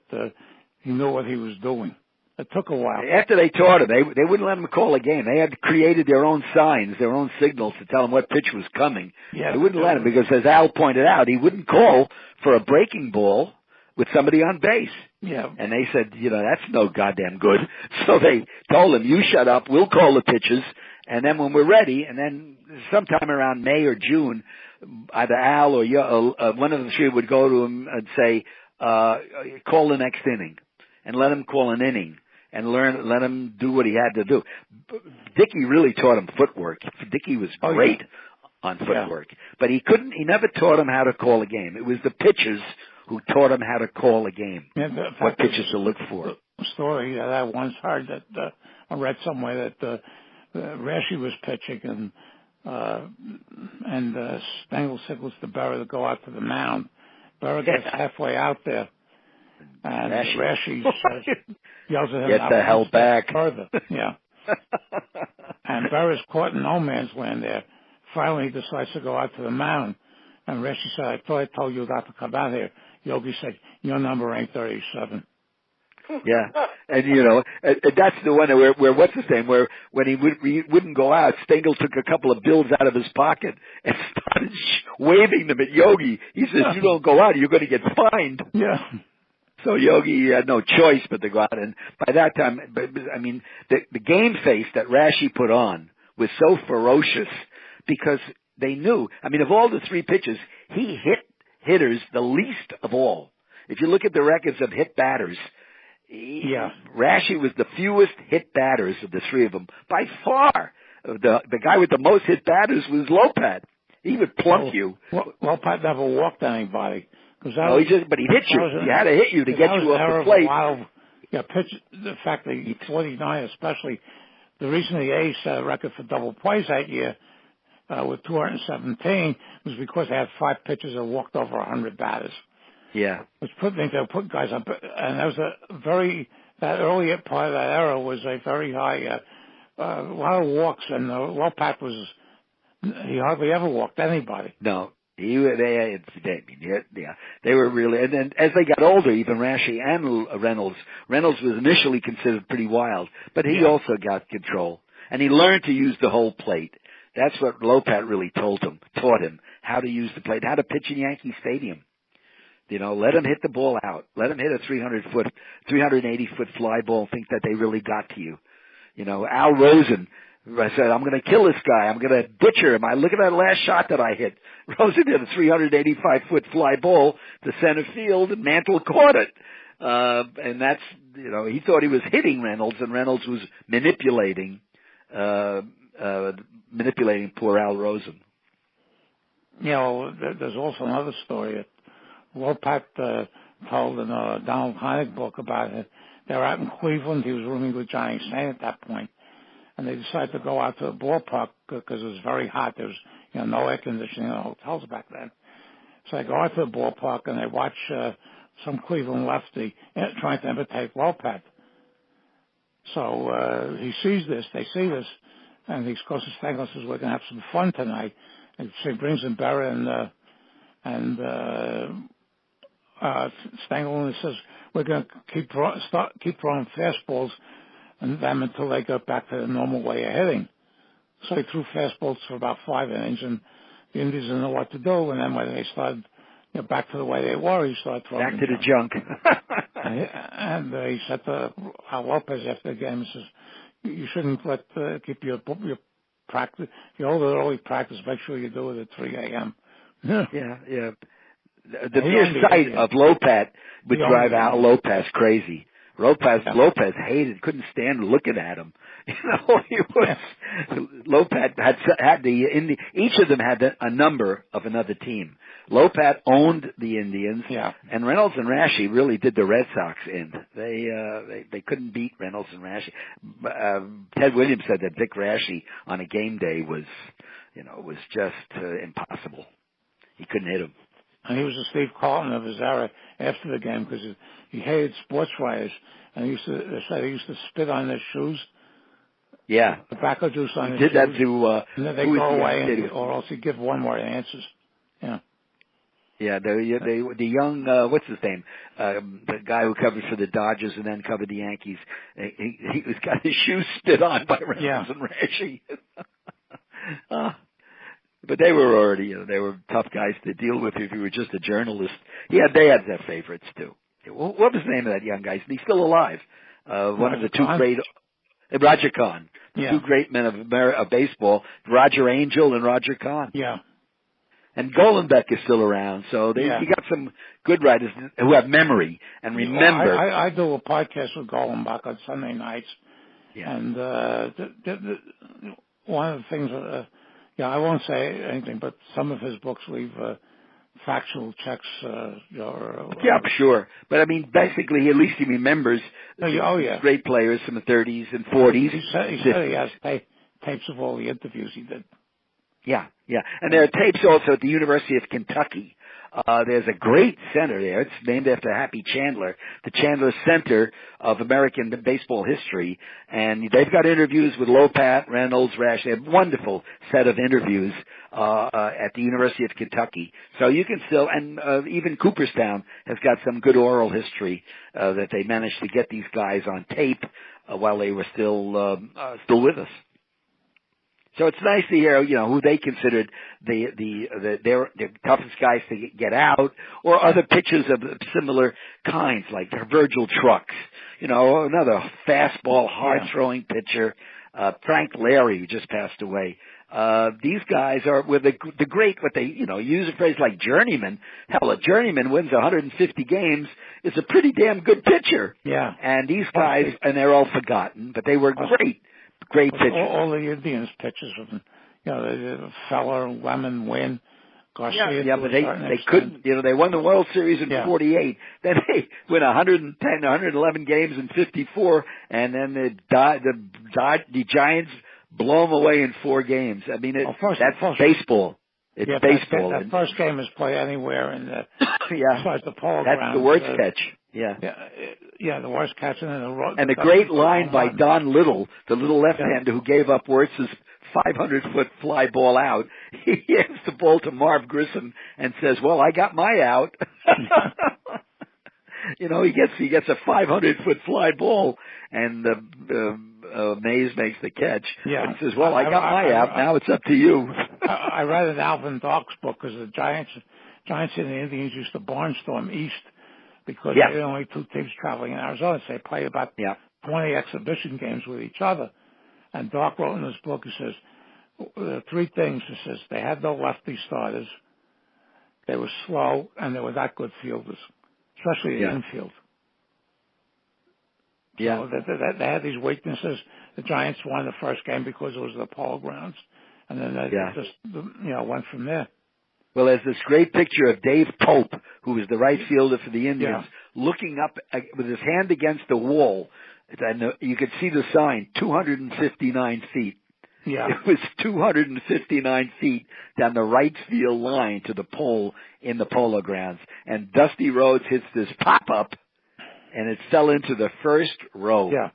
[SPEAKER 3] he knew what he was doing. It took a while.
[SPEAKER 4] After they taught him, they wouldn't let him call a game. They had created their own signs, their own signals to tell him what pitch was coming.
[SPEAKER 3] Yeah,
[SPEAKER 4] they wouldn't let him because, as Al pointed out, he wouldn't call for a breaking ball with somebody on base.
[SPEAKER 3] Yeah.
[SPEAKER 4] And they said, you know, that's no goddamn good. So they told him, you shut up, we'll call the pitches, and then when we're ready, and then sometime around May or June, either Al or one of the three would go to him and say, call the next inning, and let him call an inning. And let him do what he had to do. Dickey really taught him footwork. Dickey was great on footwork. Yeah. But he never taught him how to call a game. It was the pitchers who taught him how to call a game. Yeah, what pitches to look for.
[SPEAKER 3] The story that I once heard that I read somewhere that Raschi was pitching and Stengel signals to Berra to go out to the mound. Berra gets halfway out there. And Raschi yells at him,
[SPEAKER 4] "Get the hell back!"
[SPEAKER 3] Further, yeah. And Berra's caught in no man's land there. Finally, he decides to go out to the mound. And Raschi said, "I thought I told you not to come out here." Yogi said, "Your number ain't 37."
[SPEAKER 4] Yeah, and you know that's the one where what's his name? Where when he wouldn't go out, Stengel took a couple of bills out of his pocket and started waving them at Yogi. He says, "You don't go out, you're going to get fined."
[SPEAKER 3] Yeah.
[SPEAKER 4] So Yogi had no choice but to go out, and by that time, I mean, the game face that Raschi put on was so ferocious because they knew. I mean, of all the three pitches, he hit hitters the least of all. If you look at the records of hit batters, Raschi was the fewest hit batters of the three of them by far. The guy with the most hit batters was Lopat. He would plunk you.
[SPEAKER 3] Lopat never walked anybody.
[SPEAKER 4] But he hit you. He had to hit you to get you off the plate.
[SPEAKER 3] The fact that 49 especially, the reason the A's set a record for double plays that year with 217 was because they had 5 pitchers that walked over 100 batters.
[SPEAKER 4] Yeah.
[SPEAKER 3] Which they put guys up, and that was that earlier part of that era was a very high, a lot of walks, and Lopat he hardly ever walked anybody.
[SPEAKER 4] No. They were really, and then as they got older, even Raschi and Reynolds was initially considered pretty wild, but he also got control, and he learned to use the whole plate. That's what Lopat really taught him how to use the plate, how to pitch in Yankee Stadium. You know, let him hit the ball out, let him hit a 380-foot fly ball, and think that they really got to you. You know, Al Rosen. I said, I'm going to kill this guy. I'm going to butcher him. Look at that last shot that I hit. Rosen hit a 385-foot fly ball to center field, and Mantle caught it. And that's, you know, he thought he was hitting Reynolds, and Reynolds was manipulating poor Al Rosen.
[SPEAKER 3] You know, there's also another story that Lopat told in a Donald Hynek book about it. They were out in Cleveland. He was rooming with Johnny Saint at that point. And they decided to go out to the ballpark because it was very hot. There was, no air conditioning in the hotels back then. So they go out to the ballpark and they watch some Cleveland lefty trying to imitate Lopat. So they see this, and he goes to Stengel and says, "We're going to have some fun tonight." And so he brings in Berra and Stangelman says we're going to keep throwing fastballs and them until they get back to the normal way of hitting. So he threw fastballs for about 5 innings, and the Indians didn't know what to do. And then when they started back to the way they were, he started throwing
[SPEAKER 4] back to the junk.
[SPEAKER 3] and he said to Lopez after the game, he says, "You shouldn't keep your practice. If you hold it early practice, make sure you do it at 3 a.m."
[SPEAKER 4] Yeah. The mere sight of Lopat would drive Al Lopez crazy. Lopez couldn't stand looking at him. He was. Lopat had each of them had a number of another team. Lopat owned the Indians, and Reynolds and Raschi really did the Red Sox in. They couldn't beat Reynolds and Raschi. Ted Williams said that Dick Raschi on a game day was just impossible. He couldn't hit him.
[SPEAKER 3] And he was the Steve Carlton of his era after the game because he hated sports writers. And they said he used to spit on their shoes.
[SPEAKER 4] Yeah.
[SPEAKER 3] Tobacco juice on his
[SPEAKER 4] shoes. Did that to,
[SPEAKER 3] and then they go away, or else he'd give one-word answers. Yeah.
[SPEAKER 4] Yeah, the young, what's his name? The guy who covered for the Dodgers and then covered the Yankees. He was got his shoes spit on by Reynolds and Raschi. But they were already, they were tough guys to deal with if you were just a journalist. They had their favorites too. What was the name of that young guy? He's still alive. One of the two great, Roger Kahn. Two great men of baseball, Roger Angel and Roger Kahn.
[SPEAKER 3] Yeah.
[SPEAKER 4] And Golenbeck is still around, so you got some good writers who have memory and remember.
[SPEAKER 3] I do a podcast with Golenbeck on Sunday nights, and one of the things, I won't say anything, but some of his books leave factual checks.
[SPEAKER 4] Sure, but I mean, basically, at least he remembers great players from the 30s and 40s.
[SPEAKER 3] He said he has tapes of all the interviews he did.
[SPEAKER 4] Yeah. And there are tapes also at the University of Kentucky. There's a great center there. It's named after Happy Chandler, the Chandler Center of American baseball history. And they've got interviews with Lopat, Reynolds, Raschi. They have a wonderful set of interviews at the University of Kentucky. So you can still, and even Cooperstown has got some good oral history that they managed to get these guys on tape while they were still with us. So it's nice to hear, who they considered their toughest guys to get out, or other pitchers of similar kinds, like Virgil Trucks, another fastball, hard-throwing pitcher, Frank Larry, who just passed away. These guys are with the great, what they, use a phrase like journeyman. Hell, a journeyman wins 150 games is a pretty damn good pitcher.
[SPEAKER 3] Yeah.
[SPEAKER 4] And these guys, and they're all forgotten, but they were great pitchers.
[SPEAKER 3] All the Indians pitchers of them, Feller, Lemon, Wynn, Garcia.
[SPEAKER 4] Yeah, but they couldn't, they won the World Series in 48. Then they win 110, 111 games in 54, and then the Giants blow them away in 4 games. I mean, that's baseball. It's baseball.
[SPEAKER 3] That first game is played anywhere in the, besides the Polo
[SPEAKER 4] That's
[SPEAKER 3] Grounds.
[SPEAKER 4] the worst catch.
[SPEAKER 3] The worst catch.
[SPEAKER 4] And a great line by Don Little, the little left-hander who gave up Wirtz's 500-foot fly ball out. He hands the ball to Marv Grissom and says, "Well, I got my out." He gets a 500-foot fly ball, and Mays makes the catch.
[SPEAKER 3] Yeah.
[SPEAKER 4] And he says, "Well, I got my out. Now it's up to you."
[SPEAKER 3] I read an Alvin Dark's book because the Giants and the Indians used to barnstorm east because there were only 2 teams traveling in Arizona. So they played about 20 exhibition games with each other. And Dark wrote in his book, he says, there are 3 things. He says, they had no lefty starters, they were slow, and they were not good fielders, especially in infield.
[SPEAKER 4] Yeah.
[SPEAKER 3] So they had these weaknesses. The Giants won the first game because it was the Polo Grounds. And then they just, went from there.
[SPEAKER 4] Well, there's this great picture of Dave Pope, who was the right fielder for the Indians, looking up with his hand against the wall. And you could see the sign, 259 feet.
[SPEAKER 3] Yeah.
[SPEAKER 4] It was 259 feet down the right field line to the pole in the Polo Grounds. And Dusty Rhodes hits this pop-up, and it fell into the first row.
[SPEAKER 3] Yeah.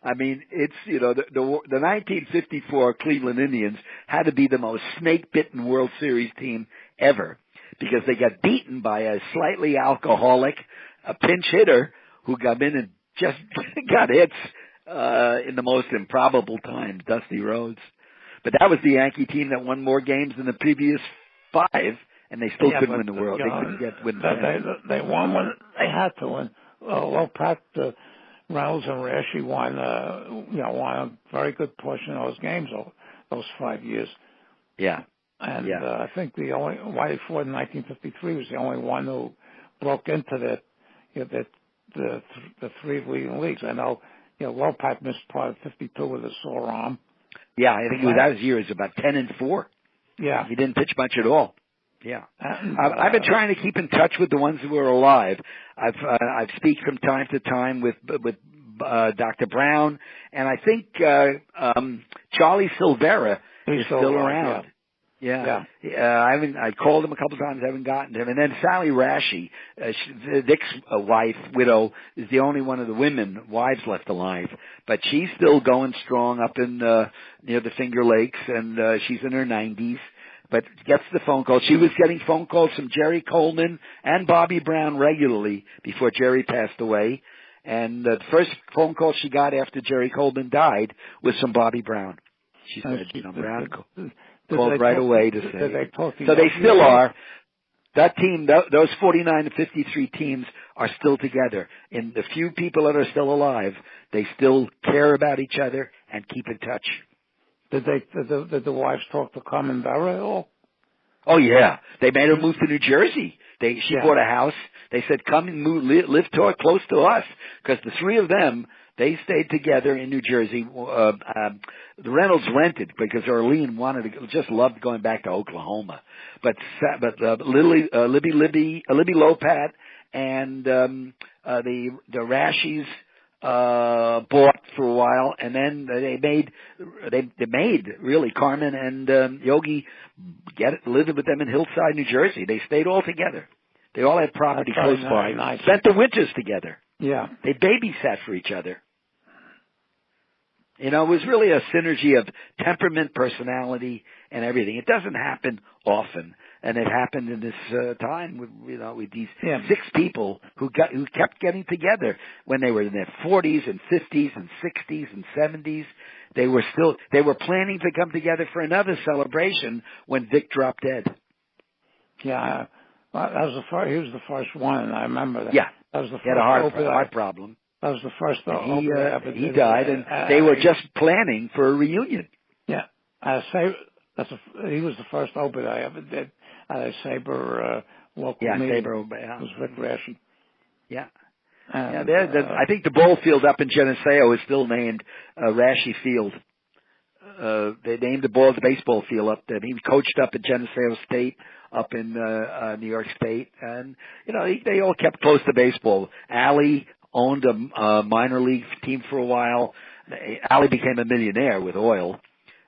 [SPEAKER 4] I mean, it's, the 1954 Cleveland Indians had to be the most snake-bitten World Series team ever because they got beaten by a slightly alcoholic, a pinch hitter who got in and just got hits in the most improbable times, Dusty Rhodes. But that was the Yankee team that won more games than the previous 5, and they still couldn't win the World. They couldn't win the
[SPEAKER 3] They won when they had to win. Lopat, Reynolds, and Raschi won a very good portion of those games those 5 years.
[SPEAKER 4] Yeah.
[SPEAKER 3] And I think the only Whitey Ford in 1953 was the only one who broke into the 3 leading leagues. I know, Lopat missed part of 52 with a sore arm.
[SPEAKER 4] Yeah, I think that year is about 10-4.
[SPEAKER 3] Yeah,
[SPEAKER 4] he didn't pitch much at all. Yeah, I've been trying to keep in touch with the ones who are alive. I've speak from time to time with Dr. Brown, and I think Charlie Silvera is still around. Yeah. I called him a couple times. I haven't gotten to him. And then Sally Raschi, Dick's wife, widow, is the only one of the wives left alive. But she's still going strong up in near the Finger Lakes, and she's in her 90s. But gets the phone calls. She was getting phone calls from Jerry Coleman and Bobby Brown regularly before Jerry passed away. And the first phone call she got after Jerry Coleman died was from Bobby Brown. She said, Brown called right away to say. So they still are. That team, those 49 to 53 teams are still together. And the few people that are still alive, they still care about each other and keep in touch.
[SPEAKER 3] Did the wives talk to Carmen Barra at all?
[SPEAKER 4] Oh yeah, they made her move to New Jersey. She bought a house. They said, "Come and live close to us," because the 3 of them, they stayed together in New Jersey. The Reynolds rented because Arlene just loved going back to Oklahoma. But Libby Lopat and the Raschis bought for a while, and then they made really Carmen and Yogi lived with them in Hillside, New Jersey. They stayed all together. They all had property close by. Nice. Spent the winters together.
[SPEAKER 3] Yeah,
[SPEAKER 4] they babysat for each other. It was really a synergy of temperament, personality, and everything. It doesn't happen often, and it happened in this time with these 6 people who kept getting together when they were in their 40s and 50s and 60s and 70s. They were planning to come together for another celebration when Vic dropped dead.
[SPEAKER 3] Yeah, that was he was the first one, and I remember that.
[SPEAKER 4] Yeah,
[SPEAKER 3] that was the first.
[SPEAKER 4] He had a heart problem.
[SPEAKER 3] That was the first.
[SPEAKER 4] He died, and they were just planning for a reunion.
[SPEAKER 3] Yeah, he was the first open I ever did at a Sabre local meeting.
[SPEAKER 4] Sabre.
[SPEAKER 3] It was Vic Raschi.
[SPEAKER 4] Yeah.
[SPEAKER 3] And,
[SPEAKER 4] I think the ball field up in Geneseo is still named Raschi Field. They named the baseball field up there. He coached up at Geneseo State, up in New York State, and they all kept close to baseball. Allie owned a minor league team for a while. Allie became a millionaire with oil,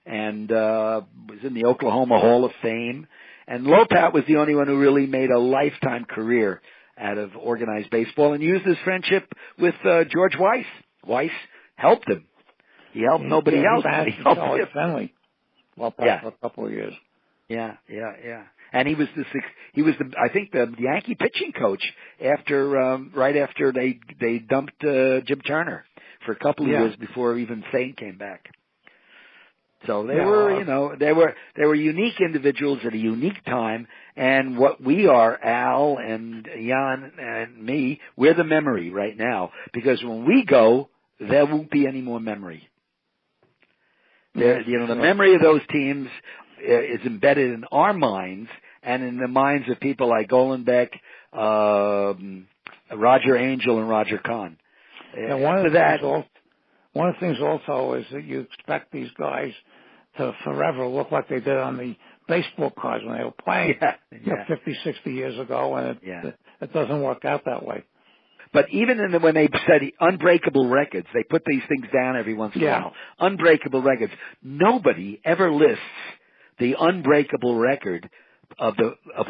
[SPEAKER 4] and was in the Oklahoma Hall of Fame. And Lopat was the only one who really made a lifetime career out of organized baseball and used his friendship with George Weiss. Weiss helped him. He helped nobody else.
[SPEAKER 3] He helped him. Finley. Lopat for a couple of years.
[SPEAKER 4] Yeah. And he was I think the Yankee pitching coach right after they dumped Jim Turner for a couple of years before even Sain came back. So they were unique individuals at a unique time, and what we are, Al and Jan and me, we're the memory right now, because when we go, there won't be any more memory. The memory of those teams is embedded in our minds and in the minds of people like Golenbeck, Roger Angel, and Roger Kahn.
[SPEAKER 3] And one of the things also is that you expect these guys to forever look like they did on the baseball cards when they were playing 50, 60 years ago, and it doesn't work out that way.
[SPEAKER 4] But even when they said unbreakable records, they put these things down every once in a while. Unbreakable records. Nobody ever lists the unbreakable record of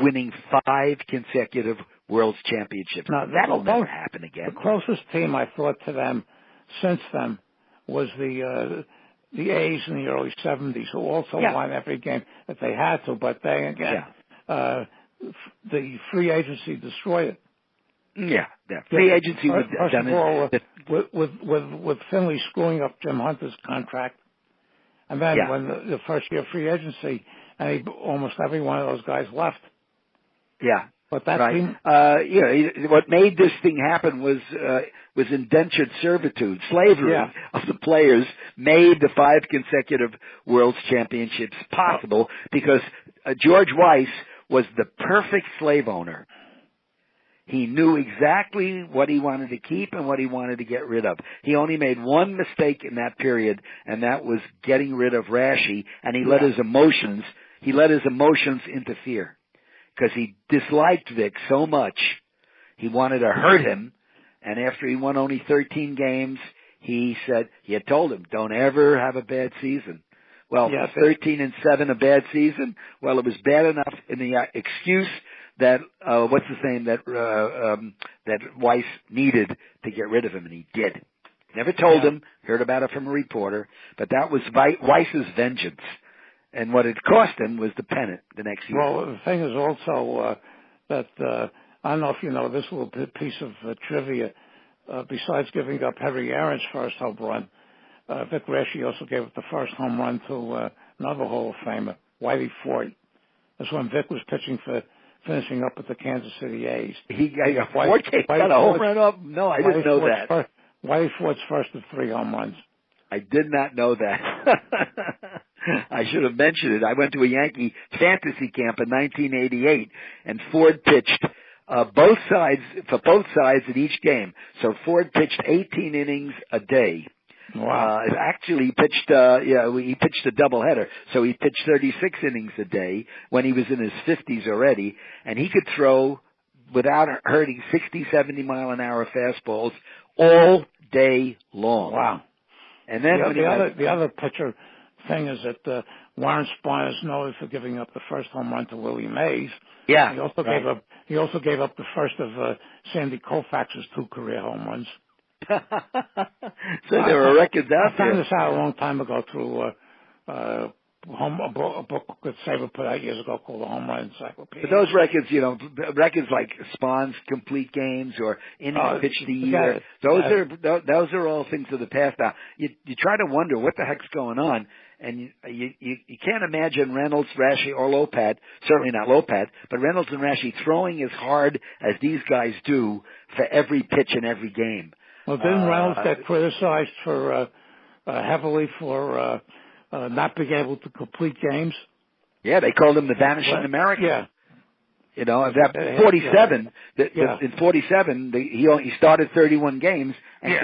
[SPEAKER 4] winning 5 consecutive World Championships.
[SPEAKER 3] Now,
[SPEAKER 4] that'll never happen again.
[SPEAKER 3] The closest team I thought to them since then was the A's in the early 70s, who also won every game that they had to. But they, again, the free agency destroyed it.
[SPEAKER 4] Yeah. Free agency was done.
[SPEAKER 3] First of all, with Finley screwing up Jim Hunter's contract, and then when the first year free agency, and almost every one of those guys left.
[SPEAKER 4] Yeah.
[SPEAKER 3] But that
[SPEAKER 4] right. What made this thing happen was indentured servitude. Slavery of the players made the 5 consecutive World Championships possible because George Weiss was the perfect slave owner. He knew exactly what he wanted to keep and what he wanted to get rid of. He only made one mistake in that period, and that was getting rid of Raschi, and he let his emotions interfere. Because he disliked Vic so much, he wanted to hurt him, and after he won only 13 games, he had told him, don't ever have a bad season. Well, 13-7, a bad season. Well, it was bad enough in the excuse that that Weiss needed to get rid of him, and he did. Never told him. Heard about it from a reporter, but that was Weiss's vengeance. And what it cost him was the pennant the next year.
[SPEAKER 3] Well, the thing is also that I don't know if you know this little piece of trivia. Besides giving up Harry Aaron's first home run, Vic Raschi also gave up the first home run to another Hall of Famer, Whitey Ford. That's when Vic was finishing up with the Kansas City A's.
[SPEAKER 4] He got a home run up? No, I didn't know that.
[SPEAKER 3] Whitey Ford's first of 3 home runs.
[SPEAKER 4] I did not know that. I should have mentioned it. I went to a Yankee fantasy camp in 1988, and Ford pitched both sides in each game. So Ford pitched 18 innings a day.
[SPEAKER 3] Wow.
[SPEAKER 4] Actually, he pitched a doubleheader. So he pitched 36 innings a day when he was in his 50s already, and he could throw without hurting 60, 70 mile an hour fastballs all day long.
[SPEAKER 3] Wow.
[SPEAKER 4] And then
[SPEAKER 3] the other pitcher thing is that Warren Spahn is noted for giving up the first home run to Willie Mays.
[SPEAKER 4] Yeah.
[SPEAKER 3] He also gave up the first of Sandy Koufax's 2 career home runs.
[SPEAKER 4] So there were records out there.
[SPEAKER 3] I found this out a long time ago through a book that Saber put out years ago called The Home Run Encyclopedia.
[SPEAKER 4] But those records, records like Spahn's complete games or innings pitched a year, those are all things of the past. Now, you try to wonder what the heck's going on, and you can't imagine Reynolds, Raschi, or Lopat, certainly not Lopat, but Reynolds and Raschi throwing as hard as these guys do for every pitch in every game.
[SPEAKER 3] Well, didn't Reynolds get criticized for heavily for not being able to complete games?
[SPEAKER 4] Yeah, they called him the Vanishing American.
[SPEAKER 3] Yeah.
[SPEAKER 4] That 47, in 47, he started 31 games, and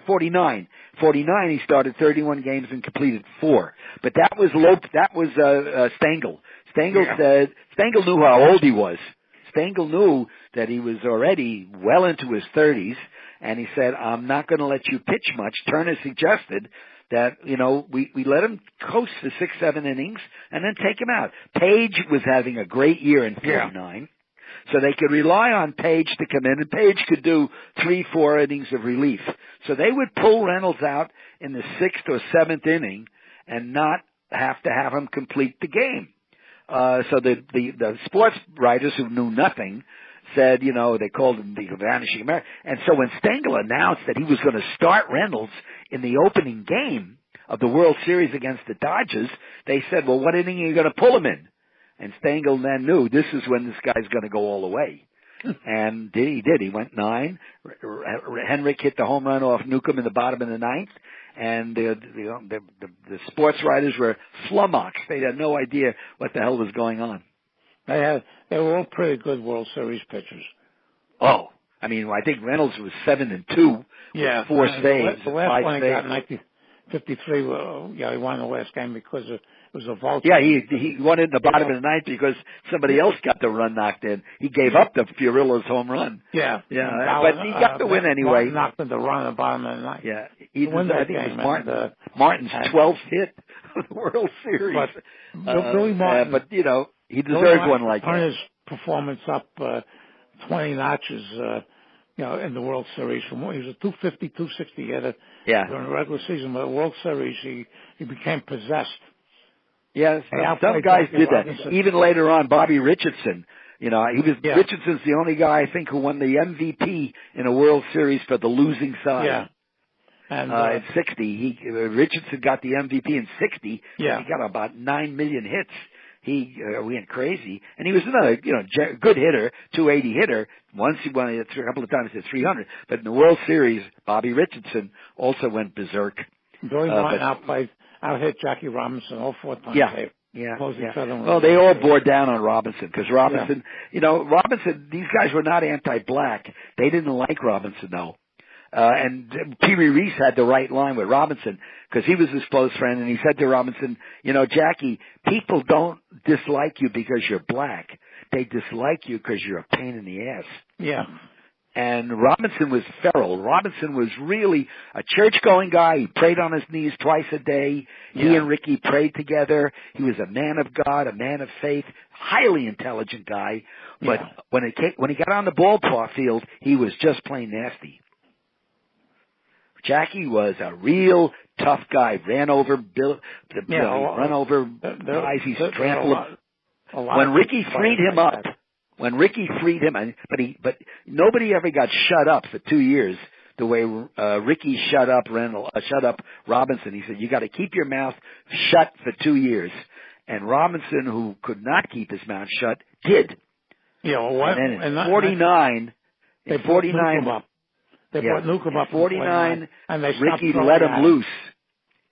[SPEAKER 4] 49. 49, he started 31 games and completed 4. But that was Stengel. Stengel knew how old he was. Stengel knew that he was already well into his 30s, and he said, I'm not going to let you pitch much. Turner suggested that, we let him coast for 6-7 innings and then take him out. Page was having a great year in 49, so they could rely on Page to come in, and Page could do 3-4 innings of relief. So they would pull Reynolds out in the 6th or 7th inning and not have to have him complete the game. So the sports writers who knew nothing said, they called him the Vanishing American. And so when Stengel announced that he was going to start Reynolds in the opening game of the World Series against the Dodgers, they said, well, what inning are you going to pull him in? And Stengel then knew this is when this guy's going to go all the way. And he did. He went 9. Henrik hit the home run off Newcomb in the bottom of the 9th. And the sports writers were flummoxed. They had no idea what the hell was going on.
[SPEAKER 3] They were all pretty good World Series pitchers.
[SPEAKER 4] Oh, I think Reynolds was 7-2.
[SPEAKER 3] Yeah,
[SPEAKER 4] 4 saves.
[SPEAKER 3] The last one he got in 1953. He won the last game because it was a vault.
[SPEAKER 4] Yeah, he won it in the bottom of the 9th because somebody else got the run knocked in. He gave up the Fiorillo's home run.
[SPEAKER 3] Yeah,
[SPEAKER 4] but he got the win anyway.
[SPEAKER 3] Knocked in the run in the bottom of the 9th.
[SPEAKER 4] Yeah, I think it was Martin's 12th hit of the World Series.
[SPEAKER 3] But Billy Martin,
[SPEAKER 4] he deserved one like that.
[SPEAKER 3] Turned his performance up 20 notches, in the World Series. He was a 250, 260 hitter during the regular season. But the World Series, he became possessed.
[SPEAKER 4] Yes, some guys did that. Even later on, Bobby Richardson, You know, Richardson's the only guy I think who won the MVP in a World Series for the losing side.
[SPEAKER 3] Yeah. And
[SPEAKER 4] in 60, Richardson got the MVP in 60.
[SPEAKER 3] Yeah.
[SPEAKER 4] He got about 9 million hits. He went crazy, and he was another, good hitter, 280 hitter. Once he won it a couple of times at 300. But in the World Series, Bobby Richardson also went berserk.
[SPEAKER 3] Billy Martin out-hit Jackie Robinson all 4 times.
[SPEAKER 4] Yeah.
[SPEAKER 3] Well,
[SPEAKER 4] they all bore down on Robinson because Robinson, Robinson, these guys were not anti-black. They didn't like Robinson, though. And Pee Wee Reese had the right line with Robinson because he was his close friend, and he said to Robinson, Jackie, people don't dislike you because you're black. They dislike you because you're a pain in the ass.
[SPEAKER 3] Yeah.
[SPEAKER 4] And Robinson was feral. Robinson was really a church-going guy. He prayed on his knees twice a day. He and Ricky prayed together. He was a man of God, a man of faith, highly intelligent guy. But when he got on the ballpark field, he was just plain nasty. Jackie was a real tough guy. Ran over guys. He trampled them. When Ricky freed him up, but nobody ever got shut up for 2 years the way Ricky shut up Robinson. He said, you got to keep your mouth shut for 2 years. And Robinson, who could not keep his mouth shut, did. And then in 49,
[SPEAKER 3] they brought Newcomb up. They brought Newcomb up
[SPEAKER 4] 49,
[SPEAKER 3] and they
[SPEAKER 4] Ricky let him loose.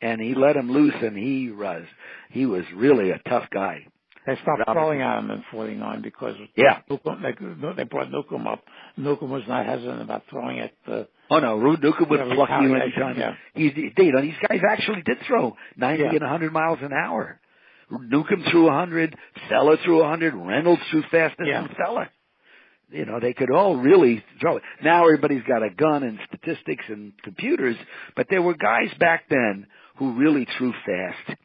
[SPEAKER 4] And he let him loose, and he was really a tough guy.
[SPEAKER 3] They stopped throwing at him in 49 because Newcomb, they brought Newcomb up. Newcomb was not hesitant about throwing at
[SPEAKER 4] Newcomb would pluck you anytime.
[SPEAKER 3] Yeah.
[SPEAKER 4] These guys actually did throw 90 and 100 miles an hour. Newcomb threw 100, Feller threw 100, Reynolds threw faster than Feller. They could all really throw it. Now everybody's got a gun and statistics and computers, but there were guys back then who really threw fast.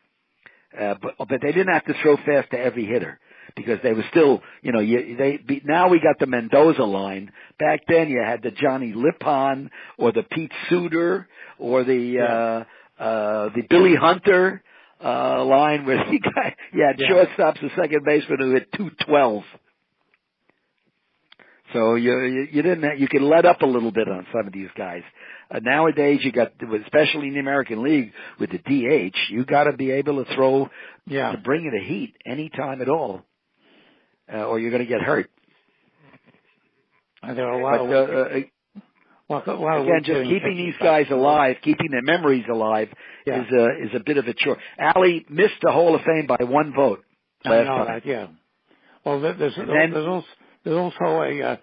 [SPEAKER 4] But they didn't have to throw fast to every hitter because they were still, now we got the Mendoza line. Back then you had the Johnny Lippon or the Pete Suter or the Billy Hunter, line where you had shortstops and second baseman who hit 212. So you could let up a little bit on some of these guys. Nowadays you got, especially in the American League with the DH, you got to be able to throw to bring you the heat any time at all, or you're going to get hurt.
[SPEAKER 3] And there are a lot of
[SPEAKER 4] again, just keeping these guys alive, keeping their memories alive is a bit of a chore. Allie missed the Hall of Fame by 1 vote last time.
[SPEAKER 3] That, Well, there's also a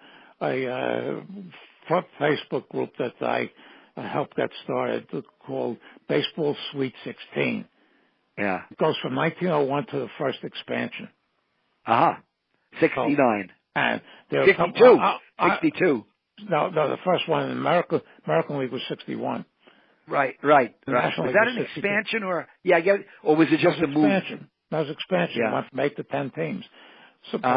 [SPEAKER 3] Facebook group that I helped get started called Baseball Sweet 16.
[SPEAKER 4] Yeah.
[SPEAKER 3] It goes from 1901 to the first expansion.
[SPEAKER 4] 69.
[SPEAKER 3] And
[SPEAKER 4] 62. 62.
[SPEAKER 3] No, the first one in American League was 61.
[SPEAKER 4] Right. Was that an expansion or was it just a move?
[SPEAKER 3] Expansion. That was expansion. It went from 8 to 10 teams. So, but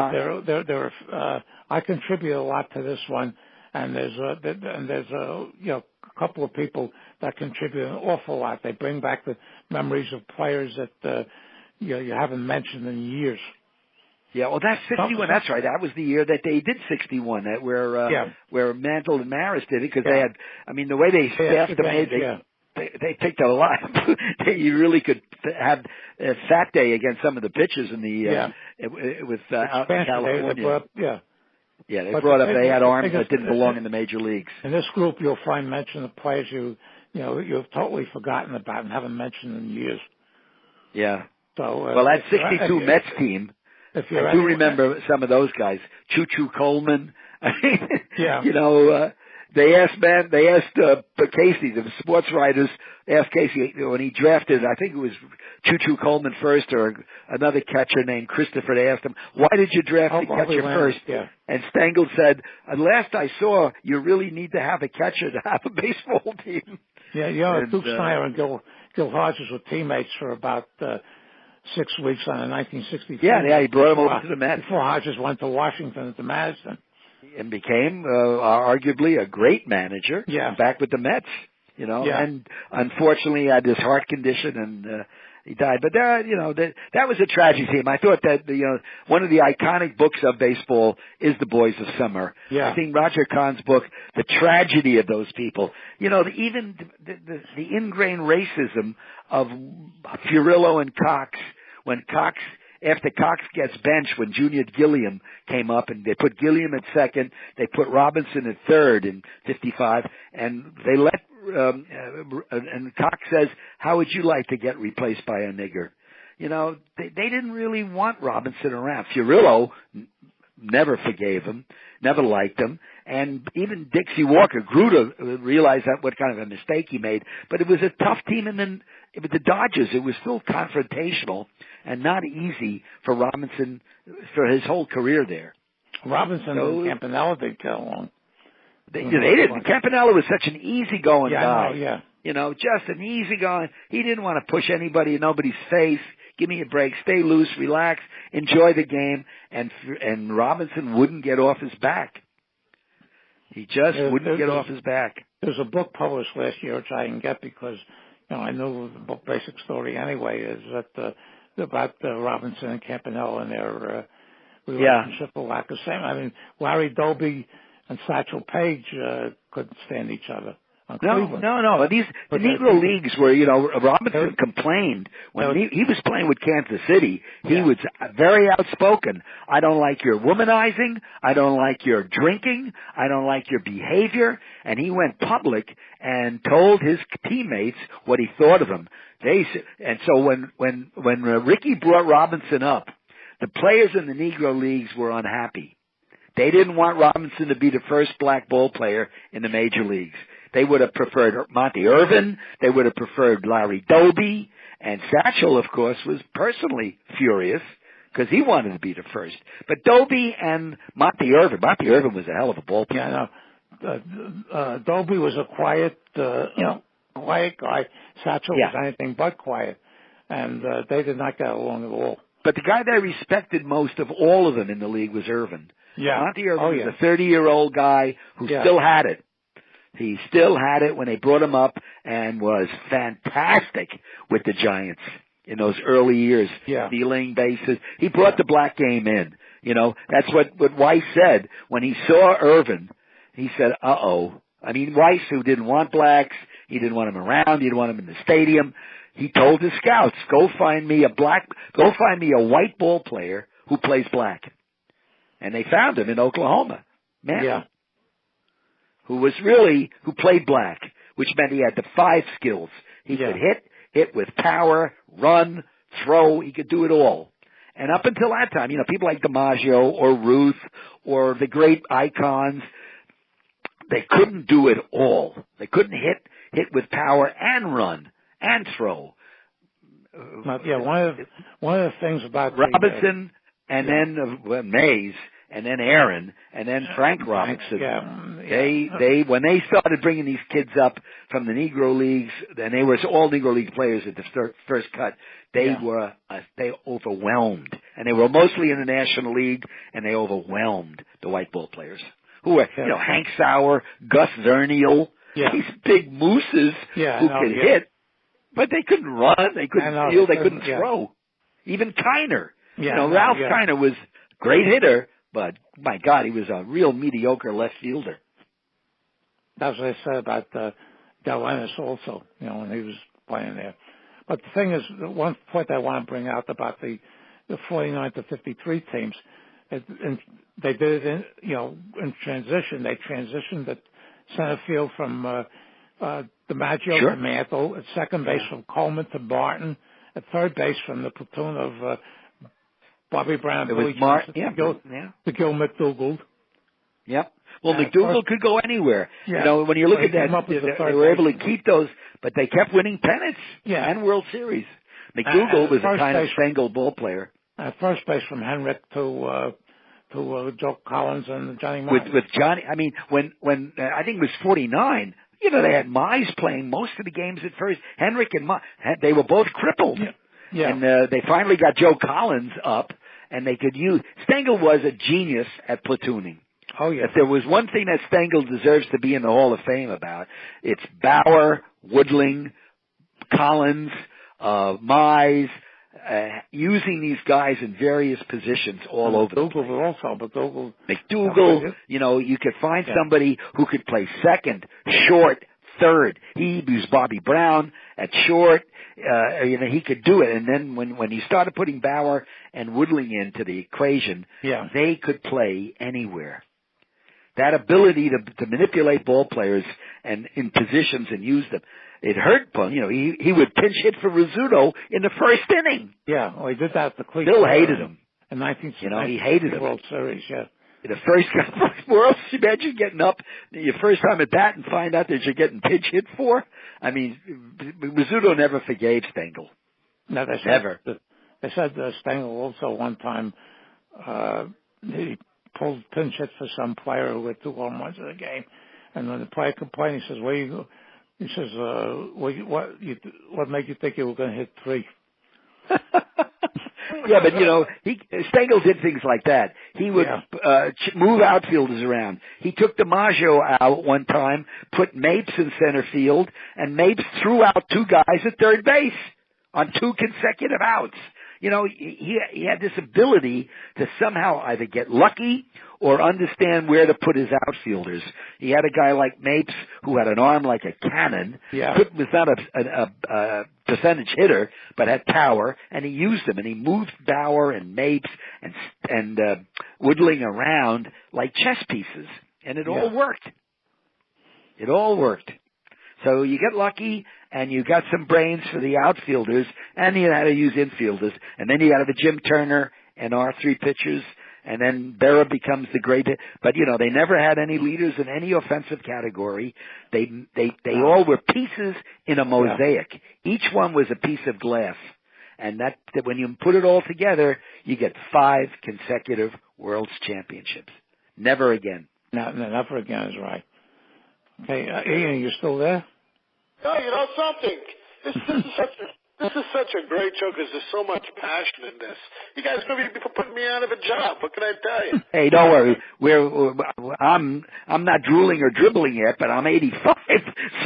[SPEAKER 3] I contribute a lot to this one, and there's a couple of people that contribute an awful lot. They bring back the memories of players that you haven't mentioned in years.
[SPEAKER 4] Yeah, well, that's 61. That's right. That was the year that they did 61, where Mantle and Maris did it because they had. I mean, the way they staffed them, they picked a lot. You really could have a fat day against some of the pitchers in the with out in California. They brought up. They had arms that didn't belong in the major leagues.
[SPEAKER 3] In this group, you'll find mention of players you've totally forgotten about and haven't mentioned in years. Yeah. So
[SPEAKER 4] that 62 Mets team. I do remember some of those guys. Choo-Choo Coleman. They asked Casey, the sports writers asked Casey when he drafted, I think it was Choo-Choo Coleman first or another catcher named Christopher. They asked him, why did you draft the catcher first? Yeah. And Stengel said, last I saw, you really need to have a catcher to have a baseball team.
[SPEAKER 3] Duke Snider and Gil Hodges were teammates for about 6 weeks on a 1960 team.
[SPEAKER 4] He brought him over to the Mets.
[SPEAKER 3] Before Hodges went to Washington to Madison.
[SPEAKER 4] And became arguably a great manager back with the Mets. and unfortunately had this heart condition and he died. But that was a tragic team. I thought that one of the iconic books of baseball is The Boys of Summer.
[SPEAKER 3] Yeah.
[SPEAKER 4] I think Roger Kahn's book, the tragedy of those people, even the ingrained racism of Furillo and Cox, after Cox gets benched, when Junior Gilliam came up, and they put Gilliam at second, they put Robinson at third in 55, and they let and Cox says, "How would you like to get replaced by a nigger?" They didn't really want Robinson around. Furillo never forgave him, never liked him, and even Dixie Walker grew to realize what kind of a mistake he made. But it was a tough team, and then with the Dodgers, it was still confrontational and not easy for Robinson for his whole career there.
[SPEAKER 3] Robinson and Campanella didn't get along.
[SPEAKER 4] They didn't. Campanella was such an easygoing guy.
[SPEAKER 3] Yeah.
[SPEAKER 4] Just an easygoing. He didn't want to push anybody in nobody's face. Give me a break. Stay loose. Relax. Enjoy the game. And Robinson wouldn't get off his back. He just wouldn't get off his back.
[SPEAKER 3] There's a book published last year which I didn't get because I knew the book basic story anyway. Is that about Robinson and Campanella and their relationship for lack of same. I mean, Larry Doby and Satchel Paige couldn't stand each other.
[SPEAKER 4] No. The Negro Leagues were, Robinson complained when he was playing with Kansas City. He was very outspoken. I don't like your womanizing. I don't like your drinking. I don't like your behavior. And he went public and told his teammates what he thought of them. And so when Ricky brought Robinson up, the players in the Negro Leagues were unhappy. They didn't want Robinson to be the first black ball player in the major leagues. They would have preferred Monty Irvin. They would have preferred Larry Doby. And Satchel, of course, was personally furious because he wanted to be the first. But Doby and Monty Irvin was a hell of a ball player.
[SPEAKER 3] Yeah, Doby was a quiet guy. Satchel was anything but quiet. And they did not get along at all.
[SPEAKER 4] But the guy they respected most of all of them in the league was Irvin.
[SPEAKER 3] Yeah.
[SPEAKER 4] Monty Irvin was a 30-year-old guy who still had it. He still had it when they brought him up and was fantastic with the Giants in those early years, stealing bases. He brought the black game in. That's what Weiss said when he saw Irvin. He said, uh-oh. I mean, Weiss, who didn't want blacks, he didn't want him around, he didn't want him in the stadium. He told his scouts, go find me a white ball player who plays black. And they found him in Oklahoma. Man. Who played black, which meant he had the 5 skills. He could hit with power, run, throw, he could do it all. And up until that time, people like DiMaggio or Ruth or the great icons, they couldn't do it all. They couldn't hit with power and run and throw.
[SPEAKER 3] One of the things about
[SPEAKER 4] Robinson and then Mays and then Aaron and then Frank Robinson. They when they started bringing these kids up from the Negro Leagues, and they were all Negro League players at the first cut, they overwhelmed, and they were mostly in the National League, and they overwhelmed the white ball players who were Hank Sauer, Gus Zernial, these big mooses who could hit. But they couldn't run, they couldn't field, they couldn't throw. Even Kiner. Ralph Kiner was a great hitter, but my God, he was a real mediocre left fielder.
[SPEAKER 3] That's what I said about Dellennis also, when he was playing there. But the thing is, one point I want to bring out about the 49 to 53 teams, they did it in transition. They transitioned at center field from DiMaggio to Mantle, at second base from Coleman to Barton, at third base from the platoon of Bobby Brown, Billy Johnson, to Gil McDougall.
[SPEAKER 4] Yep. Well, McDougall could go anywhere. Yeah. When you look at that, they were able to keep those, but they kept winning pennants and World Series. McDougall was a kind of Stengel ball player. At
[SPEAKER 3] first base from Henrik to Joe Collins and Johnny Mize.
[SPEAKER 4] With Johnny, I mean, when I think it was 49, they had Mize playing most of the games at first. Henrik and Mize, they were both crippled. Yeah. And they finally got Joe Collins up, and they could use. Stengel was a genius at platooning.
[SPEAKER 3] Oh, yeah.
[SPEAKER 4] If there was one thing that Stengel deserves to be in the Hall of Fame about, it's Bauer, Woodling, Collins, Mize, using these guys in various positions all over the place. McDougal, you could find somebody who could play second, short, third. He used Bobby Brown at short. He could do it. And then when he started putting Bauer and Woodling into the equation, they could play anywhere. That ability to manipulate ball players and in positions and use them. It hurt him. He would pinch hit for Rizzuto in the first inning.
[SPEAKER 3] Yeah, well, he did that at the Cleveland.
[SPEAKER 4] Bill hated him.
[SPEAKER 3] In 1970,
[SPEAKER 4] he hated him.
[SPEAKER 3] World Series, yeah.
[SPEAKER 4] The first World Series, imagine getting up your first time at bat and find out that you're getting pinch hit for. I mean, Rizzuto never forgave Stengel.
[SPEAKER 3] No,
[SPEAKER 4] never.
[SPEAKER 3] They said Stengel also one time he pulled pinch hit for some player who had 2 home runs in the game, and when the player complained, he says, "Where you go?" He says, "What made you think you were going to hit 3?"
[SPEAKER 4] Yeah, but Stengel did things like that. He would move outfielders around. He took DiMaggio out one time, put Mapes in center field, and Mapes threw out 2 guys at third base on 2 consecutive outs. He had this ability to somehow either get lucky or understand where to put his outfielders. He had a guy like Mapes who had an arm like a cannon.
[SPEAKER 3] Yeah.
[SPEAKER 4] Was not a percentage hitter, but had power, and he used them. And he moved Bauer and Mapes and Woodling around like chess pieces, and it all worked. It all worked. So you get lucky, and you got some brains for the outfielders, and you had to use infielders, and then you got the Jim Turner and our 3 pitchers, and then Berra becomes the great. But they never had any leaders in any offensive category. They all were pieces in a mosaic. Each one was a piece of glass, and that when you put it all together, you get 5 consecutive World Championships. Never again.
[SPEAKER 3] No, never again is right. Okay, Ian, you still there?
[SPEAKER 2] Oh, something. This is such a great show because there's so much passion in this. You guys going to be putting me out of a job. What can I tell you?
[SPEAKER 4] Hey, don't worry. I'm not drooling or dribbling yet, but I'm 85,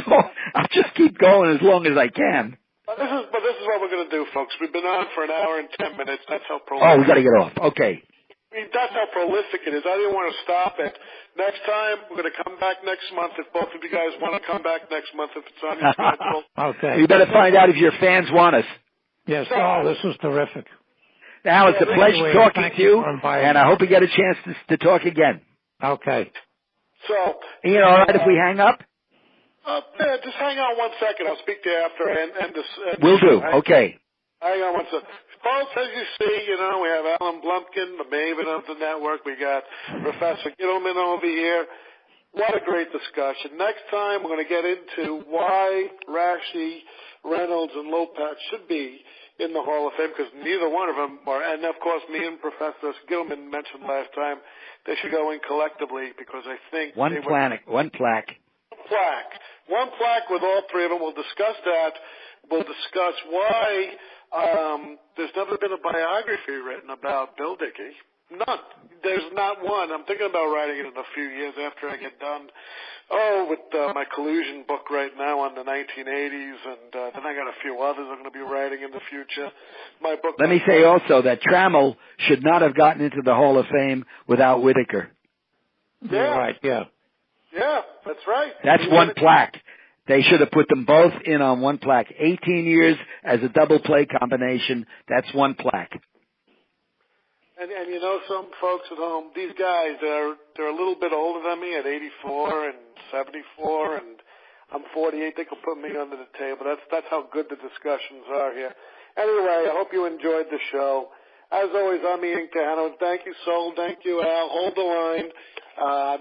[SPEAKER 4] so I'll just keep going as long as I can.
[SPEAKER 2] But this is what we're going to do, folks. We've been on for an hour and 10 minutes. That's how prolific.
[SPEAKER 4] Oh, we got to get off. Okay.
[SPEAKER 2] That's how prolific it is. I didn't want to stop it. Next time, we're going to come back next month. If both of you guys want to come back next month, if it's on your schedule.
[SPEAKER 3] Okay.
[SPEAKER 4] You better find out if your fans want us.
[SPEAKER 3] Yes. This was terrific.
[SPEAKER 4] Now, it's a pleasure talking to you, and I hope we get a chance to talk again.
[SPEAKER 3] Okay.
[SPEAKER 2] So,
[SPEAKER 4] Ian, all right if we hang up?
[SPEAKER 2] Just hang on 1 second. I'll speak to you after I end this.
[SPEAKER 4] Will do. Okay.
[SPEAKER 2] Hang on 1 second. Folks, as you see, we have Alan Blumkin, the maven of the network. We got Professor Gittleman over here. What a great discussion. Next time, we're going to get into why Raschi, Reynolds, and Lopat should be in the Hall of Fame, because neither one of them are. And, of course, me and Professor Gittleman mentioned last time they should go in collectively because I think
[SPEAKER 4] One plaque.
[SPEAKER 2] One plaque with all 3 of them. We'll discuss that. We'll discuss why there's never been a biography written about Bill Dickey. None. There's not one. I'm thinking about writing it in a few years after I get done. With my collusion book right now on the 1980s, and then I got a few others I'm going to be writing in the future. My book.
[SPEAKER 4] Let me say also that Trammell should not have gotten into the Hall of Fame without Whitaker.
[SPEAKER 2] Yeah.
[SPEAKER 3] Right. Yeah.
[SPEAKER 2] Yeah, that's right.
[SPEAKER 4] That's one plaque. They should have put them both in on one plaque. 18 years as a double play combination, that's one plaque.
[SPEAKER 2] And some folks at home, these guys, they're a little bit older than me at 84 and 74, and I'm 48. They can put me under the table. That's how good the discussions are here. Anyway, I hope you enjoyed the show. As always, I'm Ian Kahanowitz. Thank you, Sol. Thank you, Al. Hold the line.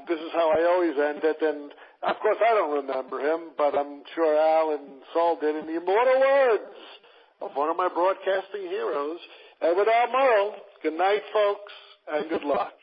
[SPEAKER 2] This is how I always end it, and of course, I don't remember him, but I'm sure Al and Sol did in the immortal words of one of my broadcasting heroes, Edward R. Murrow. Good night, folks, and good luck.